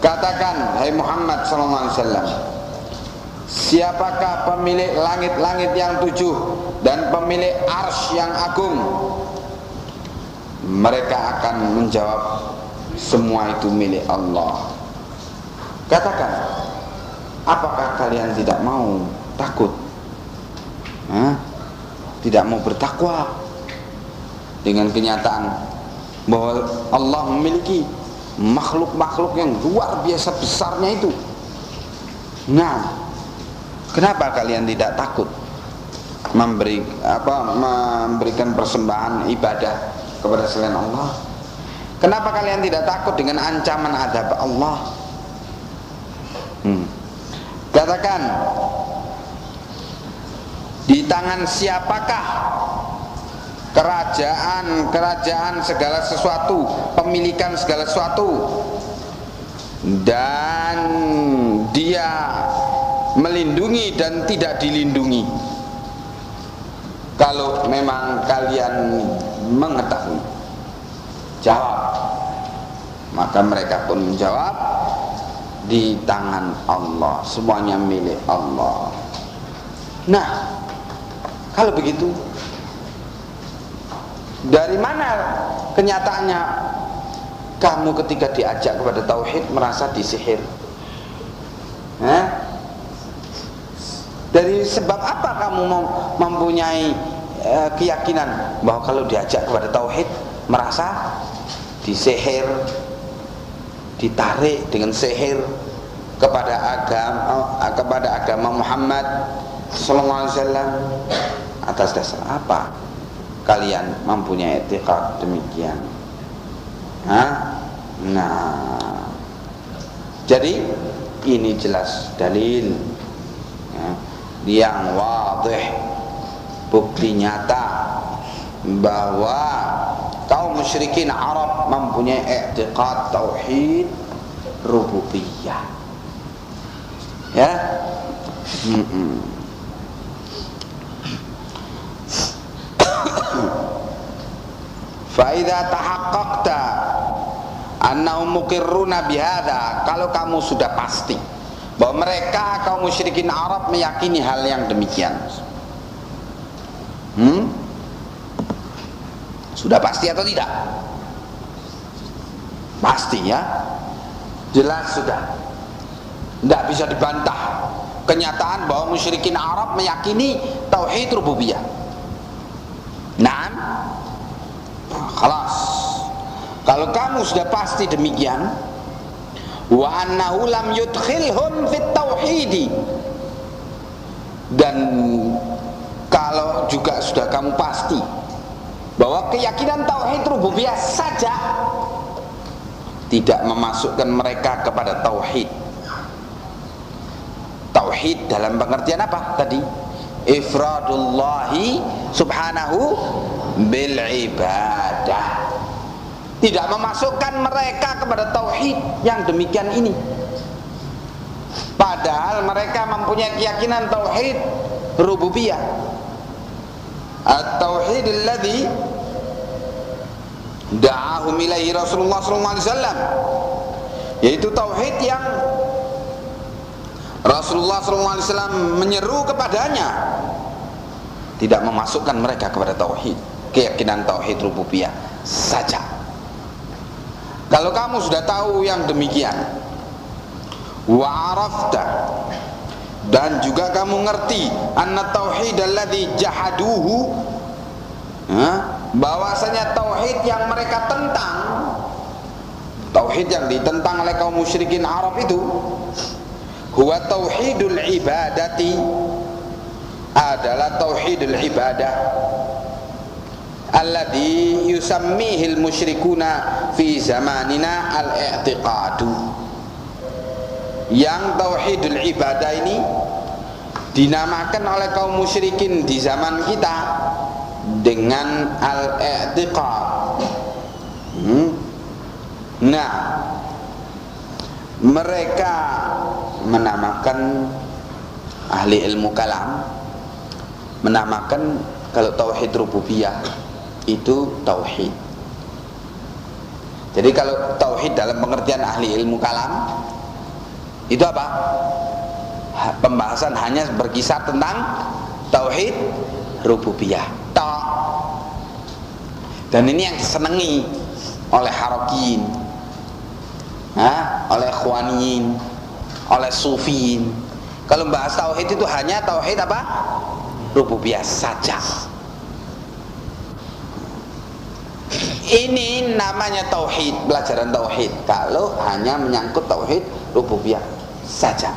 katakan, hai Muhammad SAW, siapakah pemilik langit-langit yang 7 dan pemilik arsy yang agung? mereka akan menjawab semua itu milik Allah. Katakan, apakah kalian tidak mau takut? Tidak mau bertakwa dengan kenyataan bahwa Allah memiliki makhluk-makhluk yang luar biasa besarnya itu. Nah, kenapa kalian tidak takut memberikan persembahan ibadah kepada selain Allah? Kenapa kalian tidak takut dengan ancaman azab Allah? Katakan, di tangan siapakah kerajaan segala sesuatu, pemilikan segala sesuatu, dan dia melindungi dan tidak dilindungi? Kalau memang kalian mengetahui, jawab. Maka mereka pun menjawab, di tangan Allah, semuanya milik Allah. Nah, kalau begitu, dari mana kenyataannya kamu ketika diajak kepada tauhid merasa disihir? Dari sebab apa kamu mempunyai keyakinan bahwa kalau diajak kepada tauhid merasa disihir, ditarik dengan sihir kepada agama Muhammad sallallahu alaihi wasallam? Atas dasar apa kalian mempunyai i'tiqad demikian? Nah, jadi ini jelas dalil yang wadih, bukti nyata bahwa kaum musyrikin Arab mempunyai i'tiqad tauhid rububiyah. Ya. Fa idza tahaqqaqta annahum muqirruna bihadza, kalau kamu sudah pasti bahwa mereka kaum musyrikin Arab meyakini hal yang demikian, sudah pasti atau tidak? Pasti ya, jelas sudah, tidak bisa dibantah kenyataan bahwa musyrikin Arab meyakini tauhid rububiyah. Nah, khalas. Kalau kamu sudah pasti demikian, wa annahu lam yudkhilhum fit tauhidi, dan kalau juga sudah kamu pasti bahwa keyakinan tauhid rububiyah saja tidak memasukkan mereka kepada tauhid. Tauhid dalam pengertian apa tadi? Ifradullahi subhanahu bil ibadah. Tidak memasukkan mereka kepada tauhid yang demikian ini. Padahal mereka mempunyai keyakinan tauhid rububiyah. At-tauhid alladhi da'ahum ilaihi Rasulullah sallallahu alaihi wasallam, yaitu tauhid yang Rasulullah sallallahu alaihi wasallam menyeru kepadanya, tidak memasukkan mereka kepada tauhid, keyakinan tauhid rububiyah saja. Kalau kamu sudah tahu yang demikian, wa arafta, dan juga kamu ngerti anna tauhid alladzi jahaduhu, bahwasanya tauhid yang mereka tentang, tauhid yang ditentang oleh kaum musyrikin Arab itu, huwa tauhidul ibadati, adalah tauhidul ibadah, alladzi yusammihil musyrikuna fi zamanina al-i'tiqadu, yang tauhidul ibadah ini dinamakan oleh kaum musyrikin di zaman kita dengan al-i'tiqad. Nah, mereka menamakan, ahli ilmu kalam menamakan kalau tauhid rububiyah itu tauhid. Jadi kalau tauhid dalam pengertian ahli ilmu kalam itu apa? Pembahasan hanya berkisar tentang tauhid rububiyah. Dan ini yang disenangi oleh Harokiyin, oleh Ikhwaniyin, oleh Sufiyin. Kalau bahas tauhid itu hanya tauhid apa? Rububiyah saja. Ini namanya tauhid, pelajaran tauhid. Kalau hanya menyangkut tauhid rububiyah saja.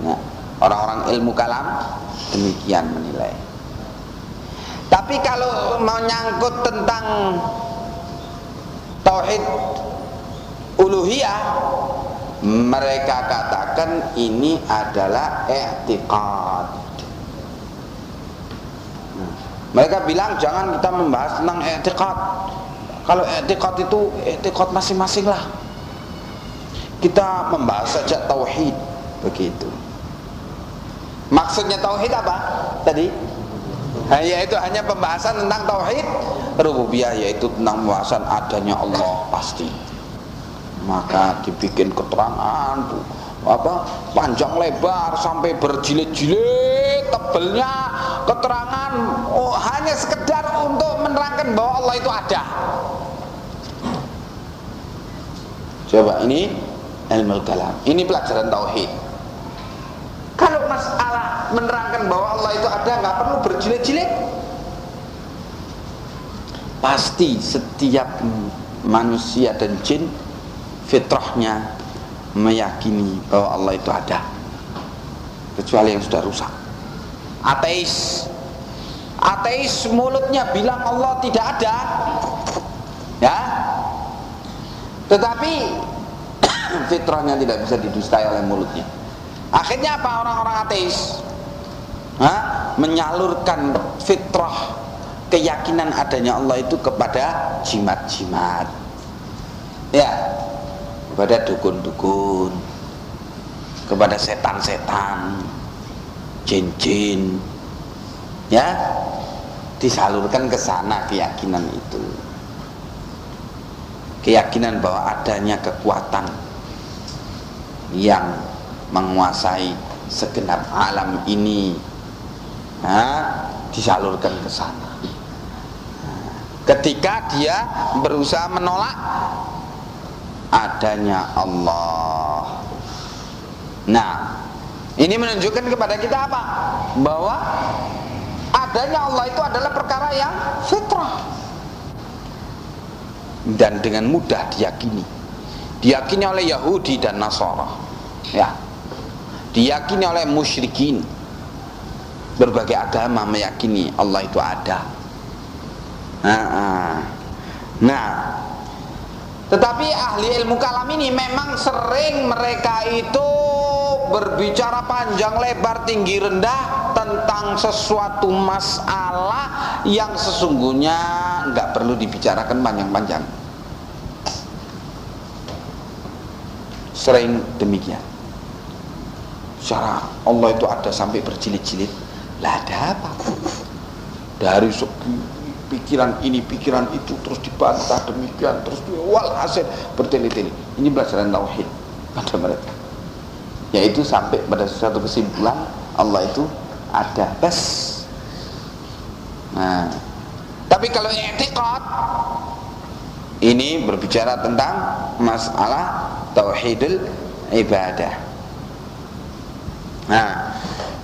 Nah, orang-orang ilmu kalam demikian menilai. Tapi kalau menyangkut tentang tauhid uluhiyah, mereka katakan ini adalah i'tiqad. Mereka bilang jangan kita membahas tentang i'tiqad. Kalau i'tiqad itu i'tiqad masing-masing lah. Kita membahas saja tauhid, begitu. Maksudnya tauhid apa tadi? Yaitu hanya pembahasan tentang tauhid rububiyah, yaitu tentang pembahasan adanya Allah pasti. Maka dibikin keterangan panjang lebar sampai berjilid-jilid tebelnya keterangan, hanya sekedar untuk menerangkan bahwa Allah itu ada. Coba, ini ilmu kalam, ini pelajaran tauhid. Kalau masalah menerangkan bahwa Allah itu ada, nggak perlu berjilid-jilid. Pasti setiap manusia dan jin fitrahnya meyakini bahwa Allah itu ada, kecuali yang sudah rusak. Ateis mulutnya bilang Allah tidak ada, ya, tetapi fitrahnya tidak bisa didustai oleh mulutnya. Akhirnya apa orang-orang ateis? Menyalurkan fitrah keyakinan adanya Allah itu kepada jimat-jimat, ya, kepada dukun-dukun, kepada setan-setan, jin-jin, ya, disalurkan ke sana keyakinan itu. Keyakinan bahwa adanya kekuatan yang menguasai segenap alam ini, disalurkan ke sana. Ketika dia berusaha menolak adanya Allah. Nah, ini menunjukkan kepada kita apa? Bahwa adanya Allah itu adalah perkara yang fitrah dan dengan mudah diyakini oleh Yahudi dan Nasara, ya, diyakini oleh musyrikin. Berbagai agama meyakini Allah itu ada. Nah, tetapi ahli ilmu kalam ini memang sering mereka itu berbicara panjang lebar tinggi rendah tentang sesuatu masalah yang sesungguhnya nggak perlu dibicarakan panjang-panjang. Sering demikian. Secara Allah itu ada sampai berjilid-jilid, lah ada apa? Dari segi pikiran ini, pikiran itu, terus dibantah demikian, terus walhasil bertele-tele. Ini pelajaran tauhid pada mereka, yaitu sampai pada suatu kesimpulan Allah itu ada, bas. Nah, tapi kalau i'tiqad ini berbicara tentang masalah tauhidul ibadah. Nah,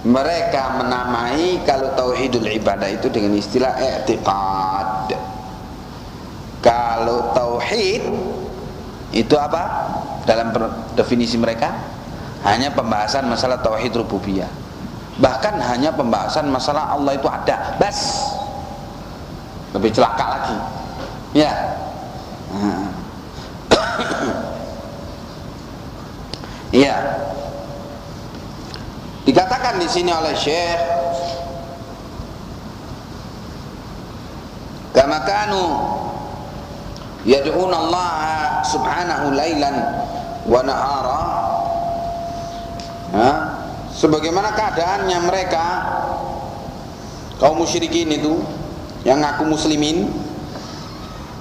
mereka menamai kalau tauhidul ibadah itu dengan istilah i'tiqad. Kalau tauhid itu apa? Dalam definisi mereka hanya pembahasan masalah tauhid rububiyah. Bahkan hanya pembahasan masalah Allah itu ada, bas. Lebih celaka lagi, ya. Iya. Dikatakan di sini oleh Syekh, kama kanu yad'una Allah subhanahu lailan wa nahara, sebagaimana keadaannya mereka kaum musyrikin itu yang ngaku muslimin,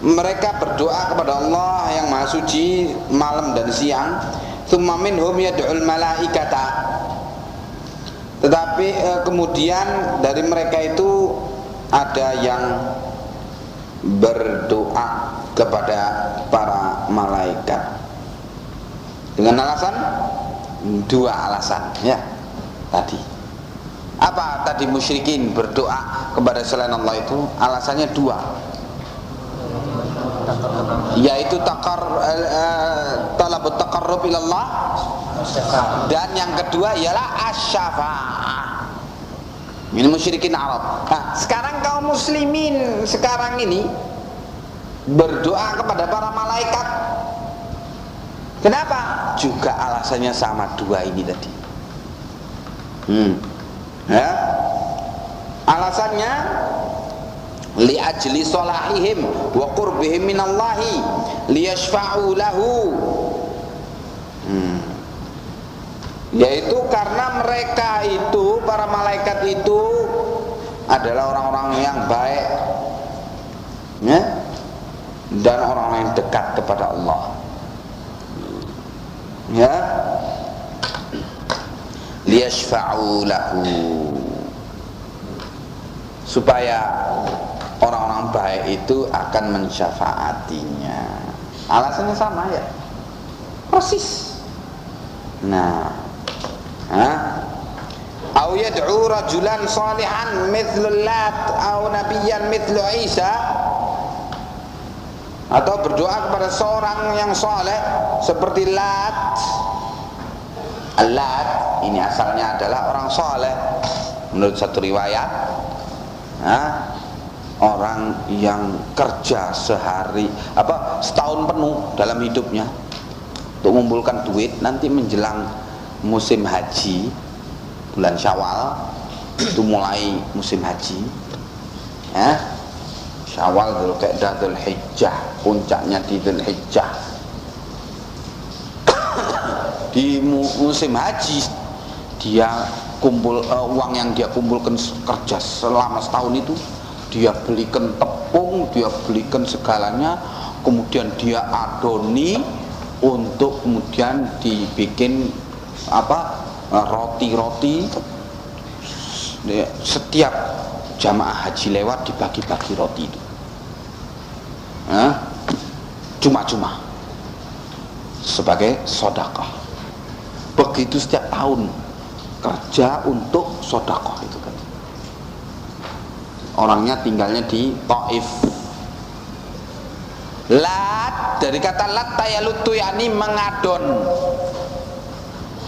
mereka berdoa kepada Allah yang maha suci malam dan siang. Tsumma minhum yad'ul malaikata, tetapi kemudian dari mereka itu ada yang berdoa kepada para malaikat dengan alasan dua alasan ya tadi. Apa tadi musyrikin berdoa kepada selain Allah itu alasannya dua, yaitu talabut taqarrub ilallah, dan yang kedua ialah asy-syafa'ah. Ini musyrikin Arab. Nah, sekarang kaum muslimin sekarang ini berdoa kepada para malaikat. Kenapa? Juga alasannya sama dua ini tadi. Ya. Alasannya li ajli salahihim wa qurbihim minallahi liyashfa'u lahu. Yaitu karena mereka itu, para malaikat itu adalah orang-orang yang baik ya, dan orang-orang yang dekat kepada Allah ya, liyashfa'u lahu, supaya orang-orang baik itu akan mensyafaatinya. Alasannya sama ya, persis. Nah, au yad'u rajulan salihan mithlul Lat au nabiyyan mithlu Isa, atau berdoa kepada seorang yang saleh seperti Lat. Lat ini asalnya adalah orang saleh menurut satu riwayat, orang yang kerja setahun penuh dalam hidupnya untuk mengumpulkan duit, nanti menjelang musim haji bulan Syawal itu mulai musim haji ya, Syawal, Dzulqa'dah, Dzulhijjah, puncaknya di Dzulhijjah. Di musim haji dia kumpul uang yang dia kumpulkan kerja selama setahun itu, dia belikan tepung, dia belikan segalanya, kemudian dia adoni untuk kemudian dibikin roti-roti. Setiap jamaah haji lewat dibagi-bagi roti itu, cuma-cuma sebagai sedekah. Begitu setiap tahun kerja untuk sedekah itu kan. Orangnya tinggalnya di Taif. Lat, dari kata lat tayalutu, yakni mengadon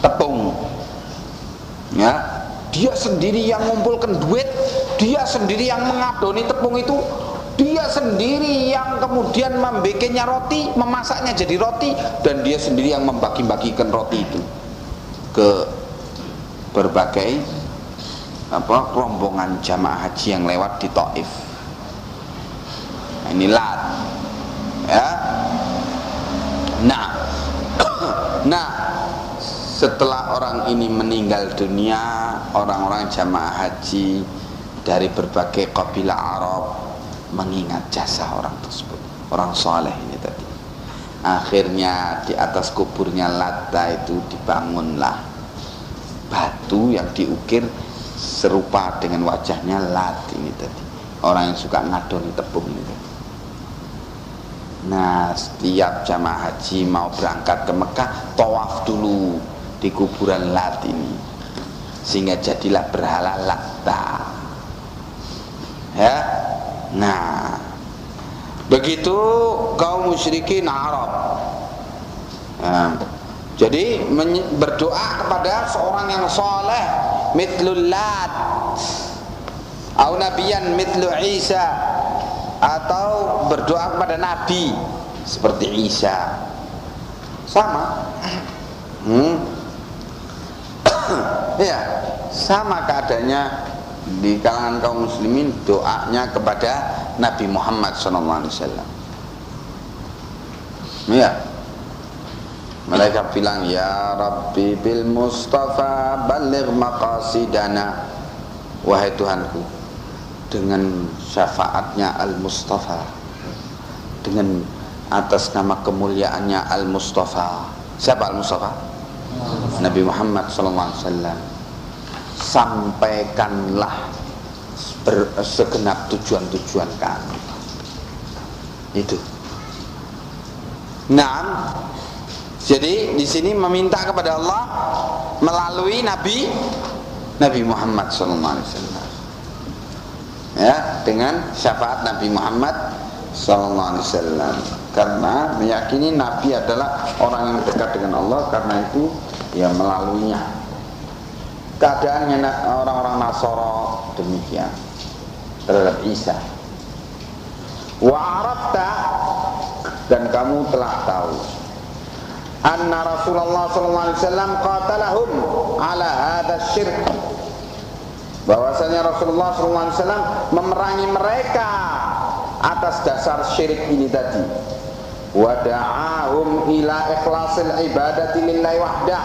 tepung ya, dia sendiri yang mengumpulkan duit, dia sendiri yang mengadoni tepung itu, dia sendiri yang kemudian membikinnya roti, memasaknya jadi roti, dan dia sendiri yang membagi-bagikan roti itu ke berbagai rombongan jamaah haji yang lewat di Taif. Nah, ini Lat ya. Nah, setelah orang ini meninggal dunia, orang-orang jamaah haji dari berbagai kabilah Arab mengingat jasa orang tersebut, orang soleh ini tadi. Akhirnya di atas kuburnya Latta itu dibangunlah batu yang diukir serupa dengan wajahnya Lat ini tadi, orang yang suka ngadoni tepung ini tadi. Nah, setiap jamaah haji mau berangkat ke Mekah, tawaf dulu di kuburan Lat ini, sehingga jadilah berhala Latta ya. Nah, begitu kaum musyrikin Arab jadi berdoa kepada seorang yang soleh mithlul Lat au nabiyan mithlu Isa, atau berdoa kepada nabi seperti Isa, sama ya, sama keadaannya di kalangan kaum muslimin, doanya kepada Nabi Muhammad SAW ya. Mereka bilang, ya Rabbi bil Mustafa baligh maqasidana, wahai Tuhanku, dengan syafaatnya Al-Mustafa, dengan atas nama kemuliaannya Al-Mustafa. Siapa Al-Mustafa? Nabi Muhammad SAW. Sampaikanlah segenap tujuan-tujuan kami. Itu. Nah, jadi di sini meminta kepada Allah melalui Nabi Muhammad SAW. Ya, dengan syafaat Nabi Muhammad SAW. Karena meyakini Nabi adalah orang yang dekat dengan Allah, karena itu ya melaluinya. Keadaannya orang-orang Nasara demikian terhadap Isa. Wa arafta, dan kamu telah tahu, anna Rasulullah SAW qatalahum ala hadha syirk, bahwasanya Rasulullah SAW memerangi mereka atas dasar syirik ini tadi. Wa da'ahum ila ikhlasil ibadati lillahi wahdah,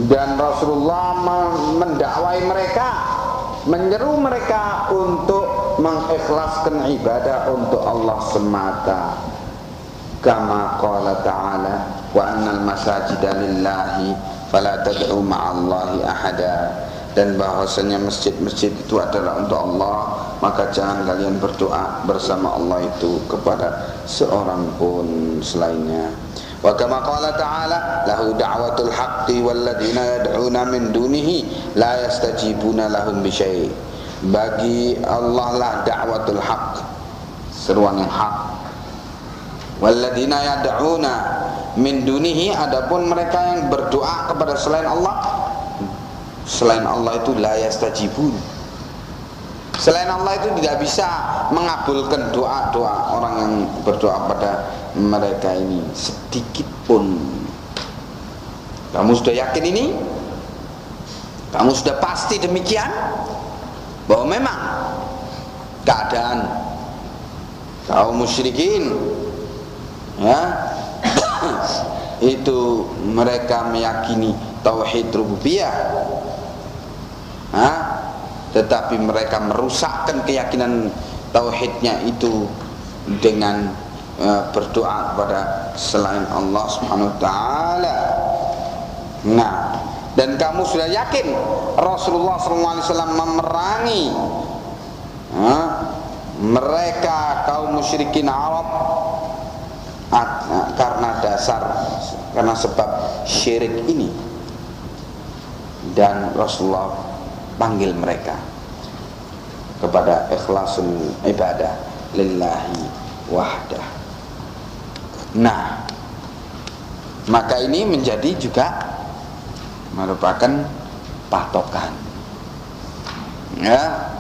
dan Rasulullah mendakwai mereka, menyeru mereka untuk mengikhlaskan ibadah untuk Allah semata. Kama qala ta'ala, wa annal masajida lillahi fala tad'u ma'allahi ahada, dan bahwasanya masjid-masjid itu adalah untuk Allah, maka jangan kalian berdoa bersama Allah itu kepada seorang pun selainnya. Wa kama qala ta'ala, lahu da'watul haqqi walladzina yad'una min dunihi la yastajibuna lahum bisyai'. Bagi Allah lah da'watul haqq, seruan yang hak. Walladzina yad'una min dunihi, adapun mereka yang berdoa kepada selain Allah itu la yastajibun. Selain Allah itu tidak bisa mengabulkan doa-doa orang yang berdoa pada mereka ini sedikit pun. Kamu sudah yakin ini? Kamu sudah pasti demikian? Bahwa memang keadaan kaum musyrikin, ya, itu mereka meyakini tauhid rububiyah, tetapi mereka merusakkan keyakinan tauhidnya itu dengan berdoa kepada selain Allah Subhanahu wa taala. Nah, dan kamu sudah yakin Rasulullah SAW memerangi mereka kaum musyrikin Arab karena sebab syirik ini, dan Rasulullah panggil mereka kepada ikhlasul ibadah lillahi wahdah. Nah, maka ini menjadi juga merupakan patokan, ya,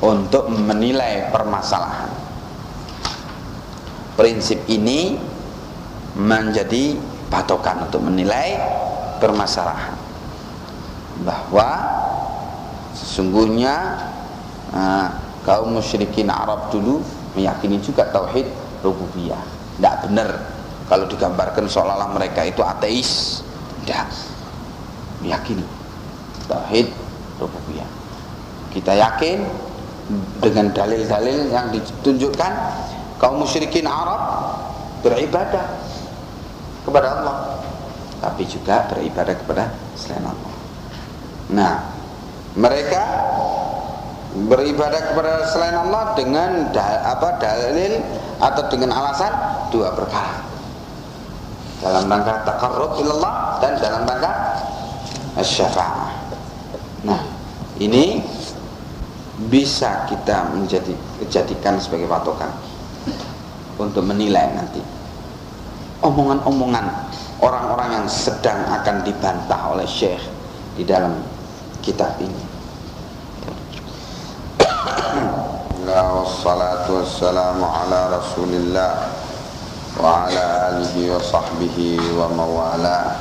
untuk menilai permasalahan. Prinsip ini menjadi patokan untuk menilai permasalahan, bahwa sesungguhnya kaum musyrikin Arab dulu meyakini juga tauhid rububiyah. Tidak benar kalau digambarkan seolah-olah mereka itu ateis. Tidak, meyakini tauhid rububiyah. Kita yakin dengan dalil-dalil yang ditunjukkan kaum musyrikin Arab beribadah kepada Allah, tapi juga beribadah kepada selain Allah. Nah, mereka beribadah kepada selain Allah dengan dalil atau dengan alasan dua perkara, dalam rangka taqarrub ilallah dan dalam rangka asy-syafa'ah. Nah, ini bisa kita jadikan sebagai patokan untuk menilai nanti omongan-omongan orang-orang yang sedang akan dibantah oleh Syekh di dalam kitab ini. Wassalatu wassalamu ala Rasulillah wa ala alihi wa sahbihi wa mawala.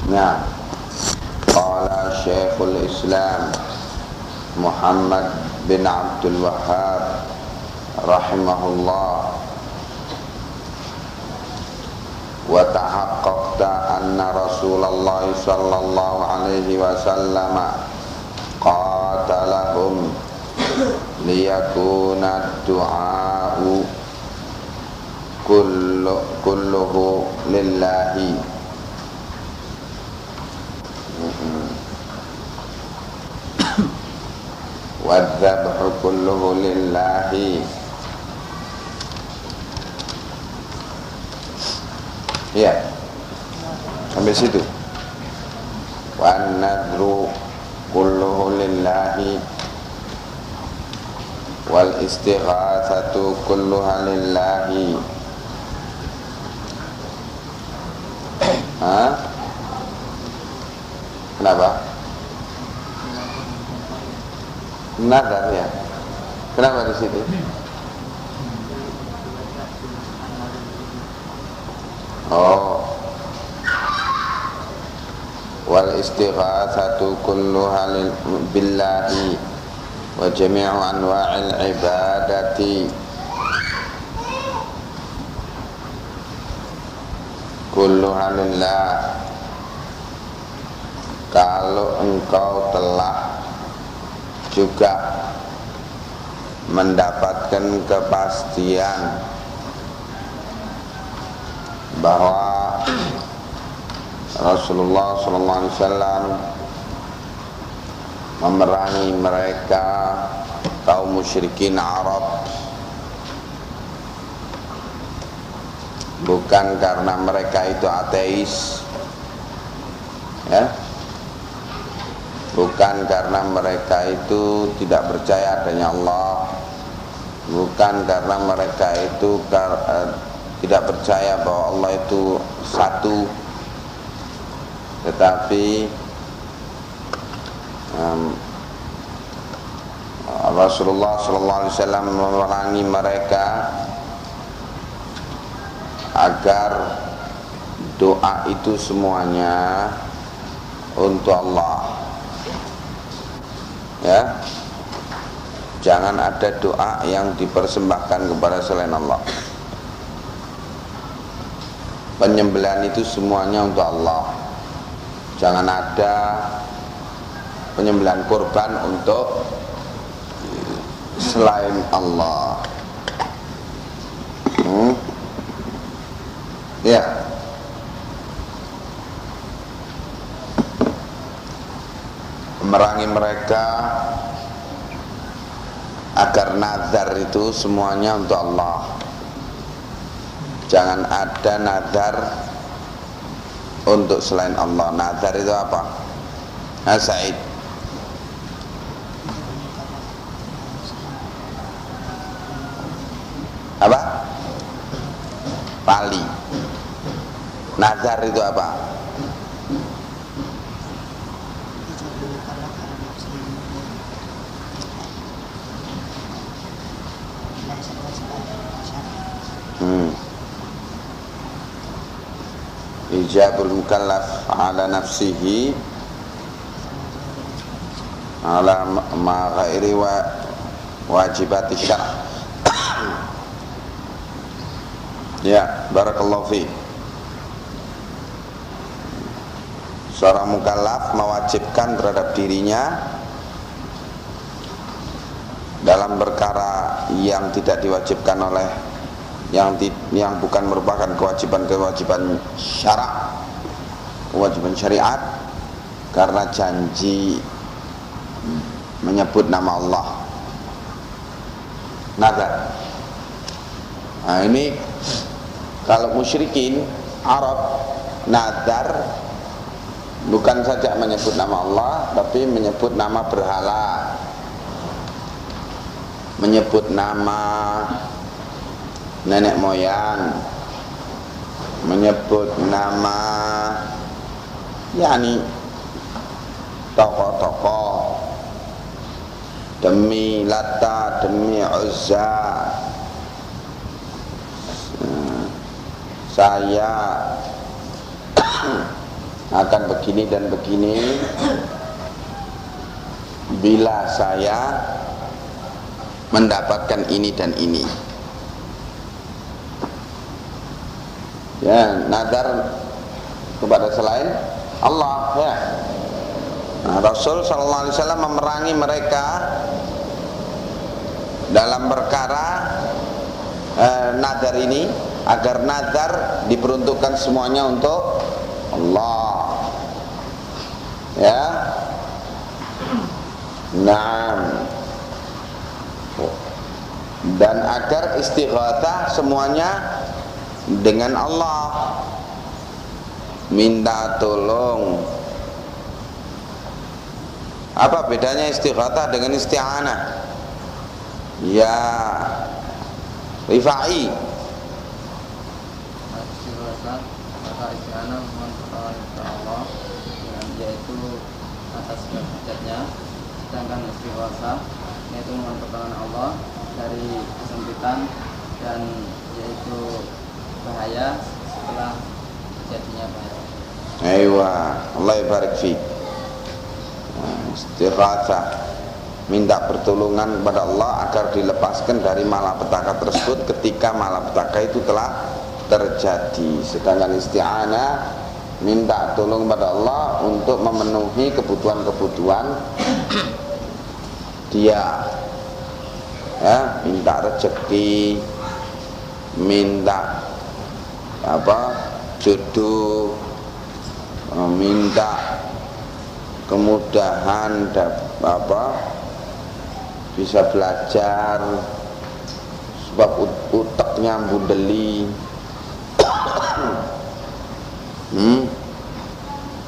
Nah, qala Syekhul Islam Muhammad bin Abdul Wahhab rahimahullah, wa tahaqqaqta anna Rasulullah sallallahu alaihi wasallam qatalahum liyakuna du'a'u kulluhu lillahi. wadzabhu kulluhu lillahi. Ya, sampai situ. Wan nadru kulluhu lillahi wal istighatsatu kulluha lillahi. Kenapa? Nadar ya. Kenapa di situ? Oh. Wal istighatsatu kulluha billahi wa jami'u anwa'il ibadati kulluha lillah. Kalau engkau telah juga mendapatkan kepastian bahwa Rasulullah SAW memerangi mereka kaum musyrikin Arab bukan karena mereka itu ateis, ya, bukan karena mereka itu tidak percaya adanya Allah, bukan karena mereka itu tidak percaya bahwa Allah itu satu, tetapi Rasulullah SAW memerangi mereka agar doa itu semuanya untuk Allah, ya, jangan ada doa yang dipersembahkan kepada selain Allah. Penyembelihan itu semuanya untuk Allah, jangan ada penyembelihan kurban untuk selain Allah. Ya, memerangi mereka agar nazar itu semuanya untuk Allah, jangan ada nazar untuk selain Allah. Nazar itu apa? Said. Apa? Pali. Nazar itu apa? Ijabul mukallaf ala nafsihi ala ma ghairi wajibati syara'. Ya, barakallahu fi. Seorang mukallaf mewajibkan terhadap dirinya dalam perkara yang tidak diwajibkan oleh yang bukan merupakan kewajiban syara', kewajiban syariat, karena janji menyebut nama Allah. Nazar. Nah, ini kalau musyrikin Arab nazar bukan saja menyebut nama Allah, tapi menyebut nama berhala, menyebut nama nenek moyang, menyebut nama yakni tokoh-tokoh, demi Lata, demi Uzza, saya akan begini dan begini bila saya mendapatkan ini dan ini. Ya, nazar kepada selain Allah, ya. Nah, Rasul SAW memerangi mereka dalam perkara nazar ini, agar nazar diperuntukkan semuanya untuk Allah, ya. Nah, Dan agar istighatsah semuanya dengan Allah, minta tolong. Apa bedanya istighatsah dengan isti'anah? Ya Rifai. Istighatsah atau isti'anah memohon pertolongan kepada Allah, yaitu atas derajatnya, sedangkan istighatsah yaitu memohon pertolongan Allah dari kesempitan dan yaitu bahaya setelah terjadinya bahaya. Aywa, Allah barik fi. Istighatsah, minta pertolongan kepada Allah agar dilepaskan dari malapetaka tersebut ketika malapetaka itu telah terjadi. Sedangkan isti'anah, minta tolong kepada Allah untuk memenuhi kebutuhan-kebutuhan dia, ya, minta rezeki, minta jodoh, minta kemudahan, bisa belajar, sebab uteknya bundeli.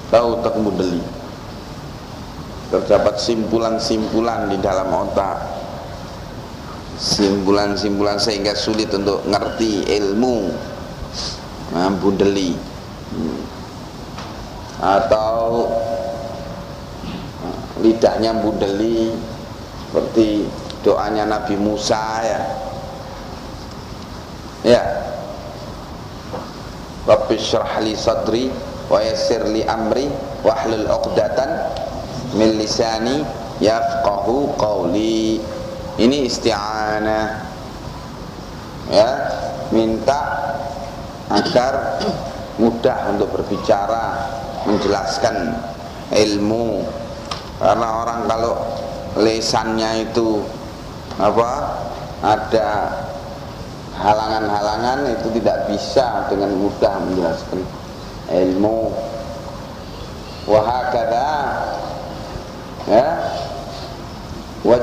Tahu utek bundeli, terdapat simpulan-simpulan di dalam otak, simpulan-simpulan sehingga sulit untuk ngerti ilmu. Bundeli. Atau lidahnya bundeli, seperti doanya Nabi Musa, ya Rabbi syrah li sadri wa yassir li amri wahlul 'uqdatan min lisani yafqahu qawli. Ini isti'anah, ya, minta agar mudah untuk berbicara, menjelaskan ilmu. Karena orang kalau lesannya itu ada halangan-halangan, itu tidak bisa dengan mudah menjelaskan ilmu. Wa hakadha, ya, wa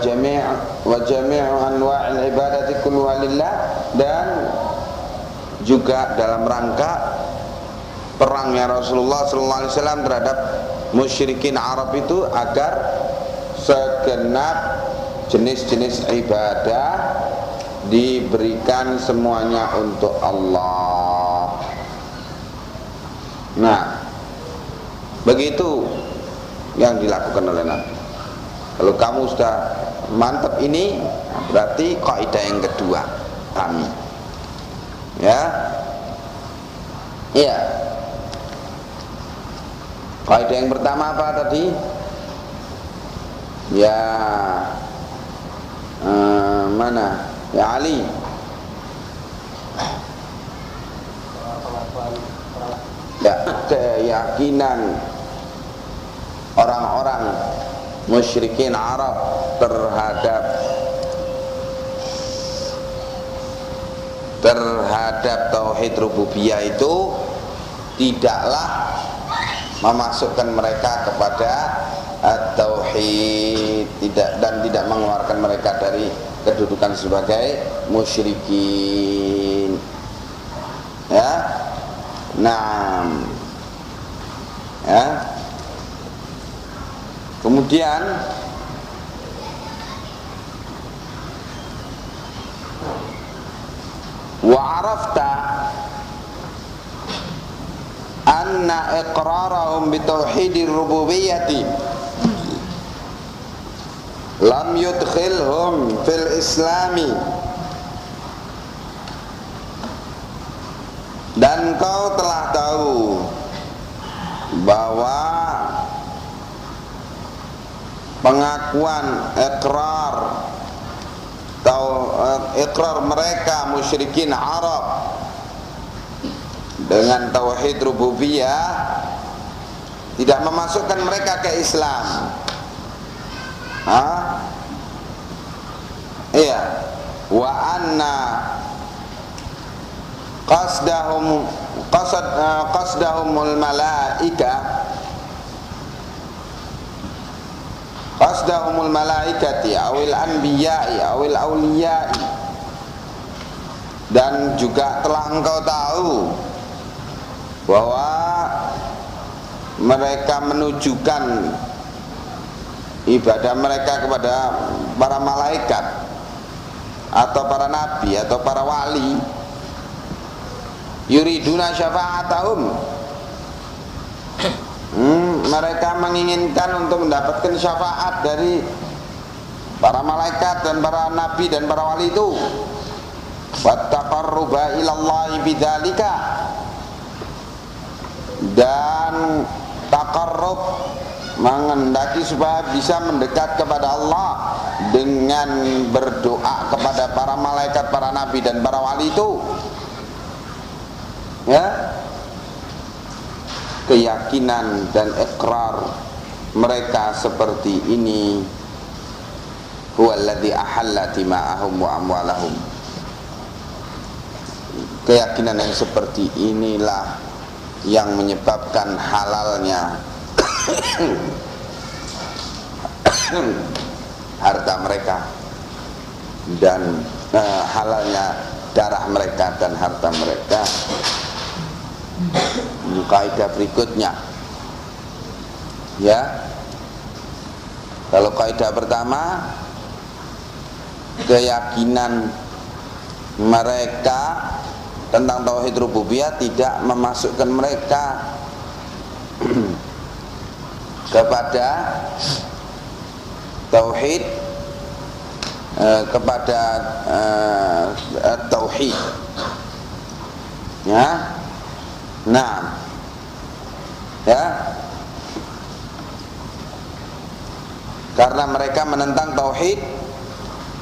jami'u anwa'il ibadati kulluha lillah. Dan juga dalam rangka perangnya Rasulullah SAW terhadap musyrikin Arab itu agar segenap jenis-jenis ibadah diberikan semuanya untuk Allah. Nah, begitu yang dilakukan oleh Nabi. Kalau kamu sudah mantap ini, berarti kaidah yang kedua kami, ya, iya. Kaidah yang pertama apa tadi? Ya, mana? Ya Ali. Ya, keyakinan orang-orang musyrikin Arab terhadap tauhid rububiyah itu tidaklah memasukkan mereka kepada at-tauhid, dan tidak mengeluarkan mereka dari kedudukan sebagai musyrikin, ya. Nah, ya. Kemudian wa arafta anna iqrarahum bitauhidir rububiyyati lam yudkhilhum fil islami, dan kau telah tahu bahwa pengakuan ikrar mereka musyrikin Arab dengan tauhid rububiyah tidak memasukkan mereka ke Islam. Iya. Wa anna qasdahumul malaika qasdahumul malaikati awil anbiya'i awil awliya'i. Dan juga telah engkau tahu bahwa mereka menujukan ibadah mereka kepada para malaikat atau para nabi atau para wali, yuriduna syafa'atahum, mereka menginginkan untuk mendapatkan syafaat dari para malaikat dan para nabi dan para wali itu, wattaqarruba ilallahi bidzalika, dan taqarrub, mengendaki supaya bisa mendekat kepada Allah dengan berdoa kepada para malaikat, para nabi dan para wali itu. Ya, keyakinan dan ikrar mereka seperti ini, huwallazi ahalla dima'ahum wa amwalahum. Keyakinan yang seperti inilah yang menyebabkan halalnya harta mereka dan halalnya darah mereka dan harta mereka. Kaidah berikutnya, ya, kalau kaidah pertama, keyakinan mereka tentang tauhid rububiyah tidak memasukkan mereka kepada tauhid tauhid, ya. Nah, ya, karena mereka menentang tauhid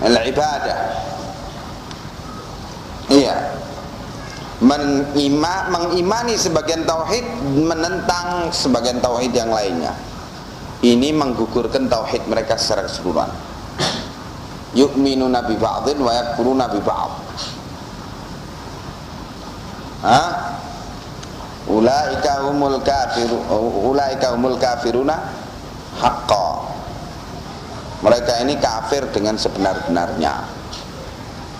al-ibadah. Iya, mengimani sebagian tauhid, menentang sebagian tauhid yang lainnya. Ini menggugurkan tauhid mereka secara keseluruhan. Yu'minuna bi ba'dhin wa yakfuruna bi ba'd. Ulaika humul kafiruna haqqan. Mereka ini kafir dengan sebenar-benarnya,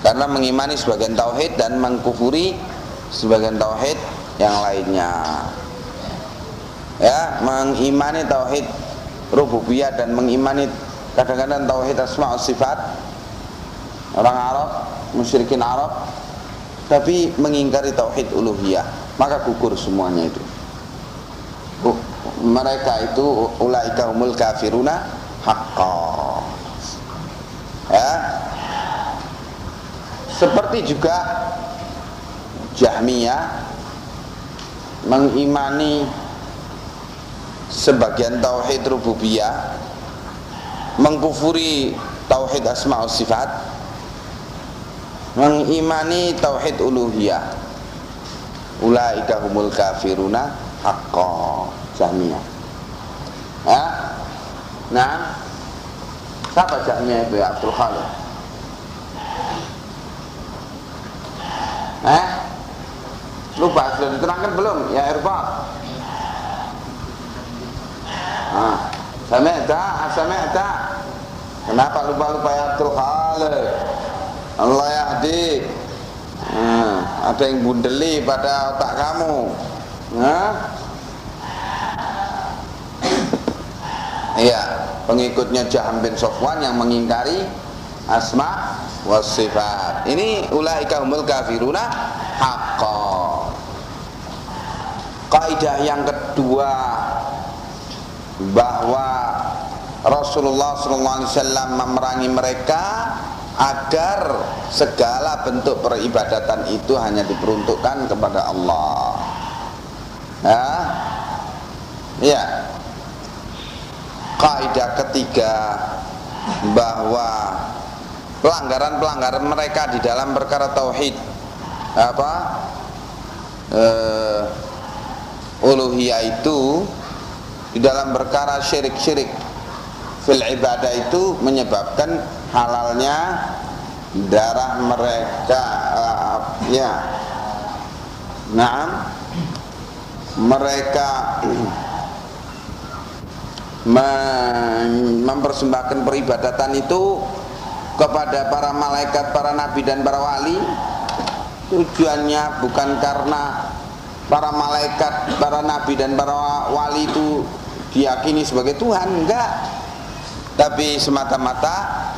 karena mengimani sebagian tauhid dan mengkufuri sebagian tauhid yang lainnya. Ya, mengimani tauhid rububiyah dan mengimani kadang-kadang tauhid asma' wa sifat orang Arab, musyrikin Arab, tapi mengingkari tauhid uluhiyah, maka gugur semuanya itu. Mereka itu ulaika humul kafiruna haqqan. Ya, seperti juga Jahmiyah mengimani sebagian tauhid rububiyah, mengkufuri tauhid asma' wa sifat, mengimani tauhid uluhiyah. Ulaika humul kafiruna haqqan. Jahmiyah. Ya? Nah, siapa Jahmiyah itu ya, Abdul Khalid? Lupa, sudah diterangkan belum? Ya Irbad. Sami'ta. Kenapa lupa ya Abdul Khalid? Allah yahdi. Ada yang bundeli pada otak kamu. Iya, pengikutnya Jaham bin Sofwan yang mengingkari asma wa sifat. Ini ulaika humul kafiruna haqqan. Kaidah yang kedua, bahwa Rasulullah SAW memerangi mereka agar segala bentuk peribadatan itu hanya diperuntukkan kepada Allah. Ya. Kaidah ketiga, bahwa pelanggaran-pelanggaran mereka di dalam perkara tauhid uluhiyah itu, di dalam perkara syirik-syirik fil ibadah itu menyebabkan halalnya darah mereka. Mereka mempersembahkan peribadatan itu kepada para malaikat, para nabi dan para wali, tujuannya bukan karena para malaikat, para nabi dan para wali itu diyakini sebagai Tuhan, enggak, tapi semata-mata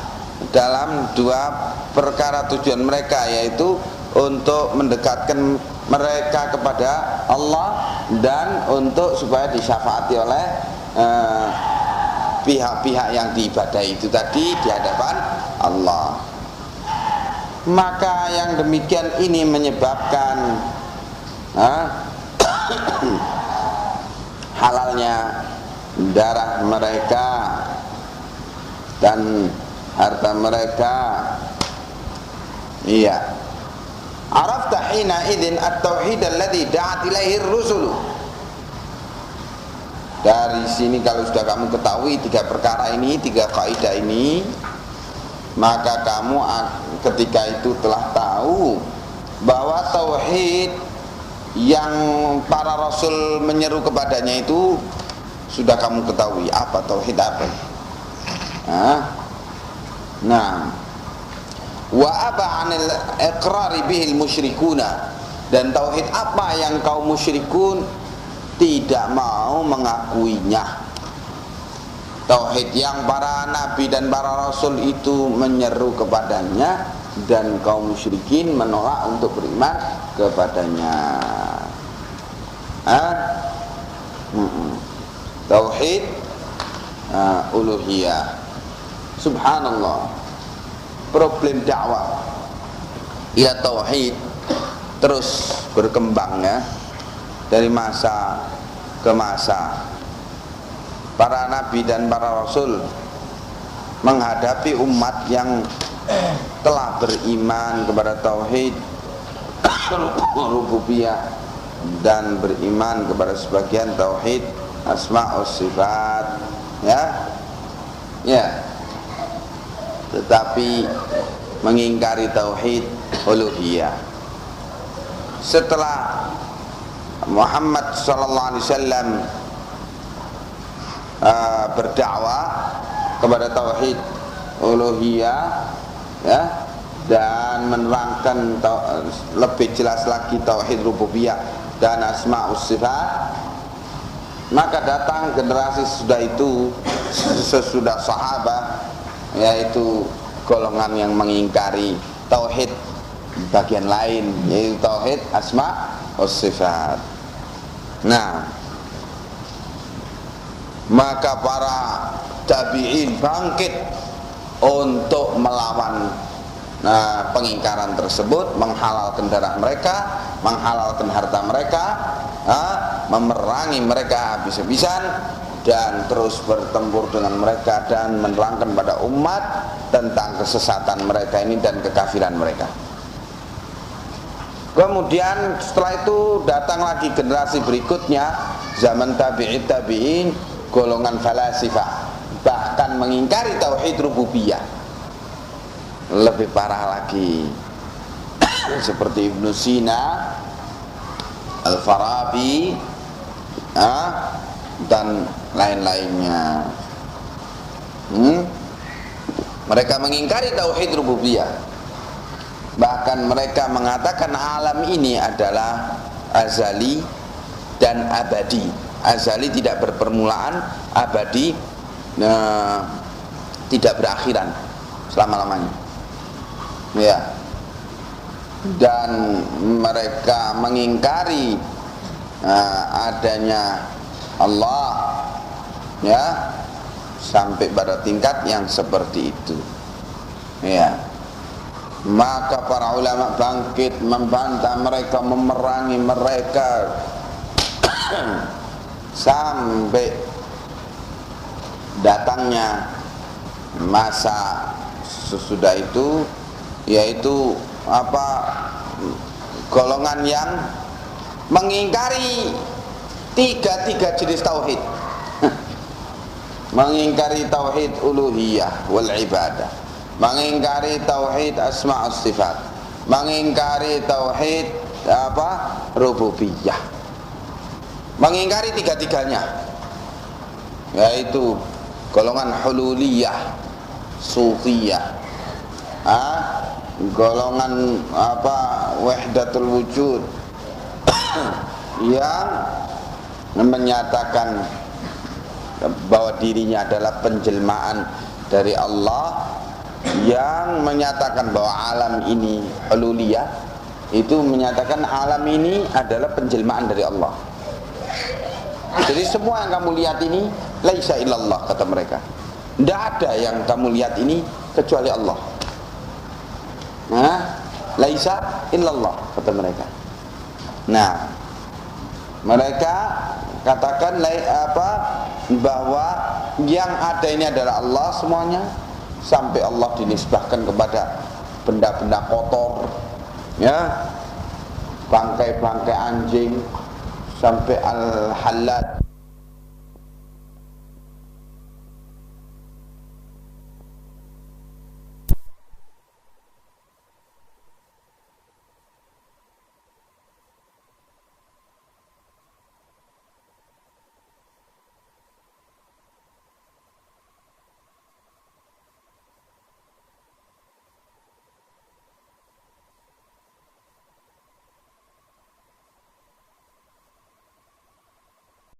dalam dua perkara tujuan mereka, yaitu untuk mendekatkan mereka kepada Allah dan untuk supaya disyafaati oleh pihak-pihak yang diibadahi itu tadi di hadapan Allah. Maka yang demikian ini menyebabkan halalnya darah mereka dan harta mereka. Iya. Arafta hina idzin at-tauhid alladhi da'at ilaihi ar-rusul. Dari sini kalau sudah kamu ketahui tiga perkara ini, tiga kaidah ini, maka kamu ketika itu telah tahu bahwa tauhid yang para rasul menyeru kepadanya itu sudah kamu ketahui. Apa tauhid apa? Nah, wa aba 'anil iqrari bihil musyrikuna, dan tauhid apa yang kaum musyrikun tidak mau mengakuinya. Tauhid yang para nabi dan para rasul itu menyeru kepadanya dan kaum musyrikin menolak untuk beriman kepadanya. Tauhid uluhiyah. Subhanallah, problem dakwah ya tauhid terus berkembang ya, dari masa ke masa. Para nabi dan para rasul menghadapi umat yang telah beriman kepada tauhid rububiyah dan beriman kepada sebagian tauhid asma' wa sifat ya, tetapi mengingkari tauhid uluhiyah. Setelah Muhammad sallallahu alaihi wasallam berdakwah kepada tauhid uluhiyah ya, dan menerangkan lebih jelas lagi tauhid rububiyah dan asma' wa sifat, maka datang generasi sesudah itu, sesudah sahabat, yaitu golongan yang mengingkari tauhid bagian lain, yaitu tauhid asma' wa sifat. Nah, maka para tabi'in bangkit untuk melawan pengingkaran tersebut, menghalalkan darah mereka, menghalalkan harta mereka, memerangi mereka habis-habisan, dan terus bertempur dengan mereka dan menerangkan pada umat tentang kesesatan mereka ini dan kekafiran mereka. Kemudian setelah itu datang lagi generasi berikutnya, zaman tabi'in, golongan falasifah, bahkan mengingkari tauhid rububiyah. Lebih parah lagi, seperti Ibnu Sina, Al-Farabi, dan lain-lainnya. Mereka mengingkari tauhid rububiyah. Bahkan mereka mengatakan alam ini adalah azali dan abadi. Azali tidak berpermulaan, abadi tidak berakhiran selama-lamanya. Ya. Dan mereka mengingkari adanya Allah, ya, sampai pada tingkat yang seperti itu. Ya. Maka para ulama bangkit membantah mereka, memerangi mereka sampai datangnya masa sesudah itu, yaitu golongan yang mengingkari tiga jenis tauhid. Mengingkari tauhid uluhiyah wal ibadah, mengingkari tauhid asma' was sifat, mengingkari tauhid rububiyah. Mengingkari tiga-tiganya. yaitu golongan hululiyah, sufiyah, golongan wahdatul wujud yang menyatakan bahwa dirinya adalah penjelmaan dari Allah, yang menyatakan bahwa alam ini hululiyah, itu menyatakan alam ini adalah penjelmaan dari Allah. Jadi semua yang kamu lihat ini laisa illallah, kata mereka. Tidak ada yang kamu lihat ini kecuali Allah. Laisa illallah, kata mereka. Nah, mereka katakan bahwa yang ada ini adalah Allah semuanya, sampai Allah dinisbahkan kepada benda-benda kotor, ya, bangkai-bangkai anjing, sampai al-halad,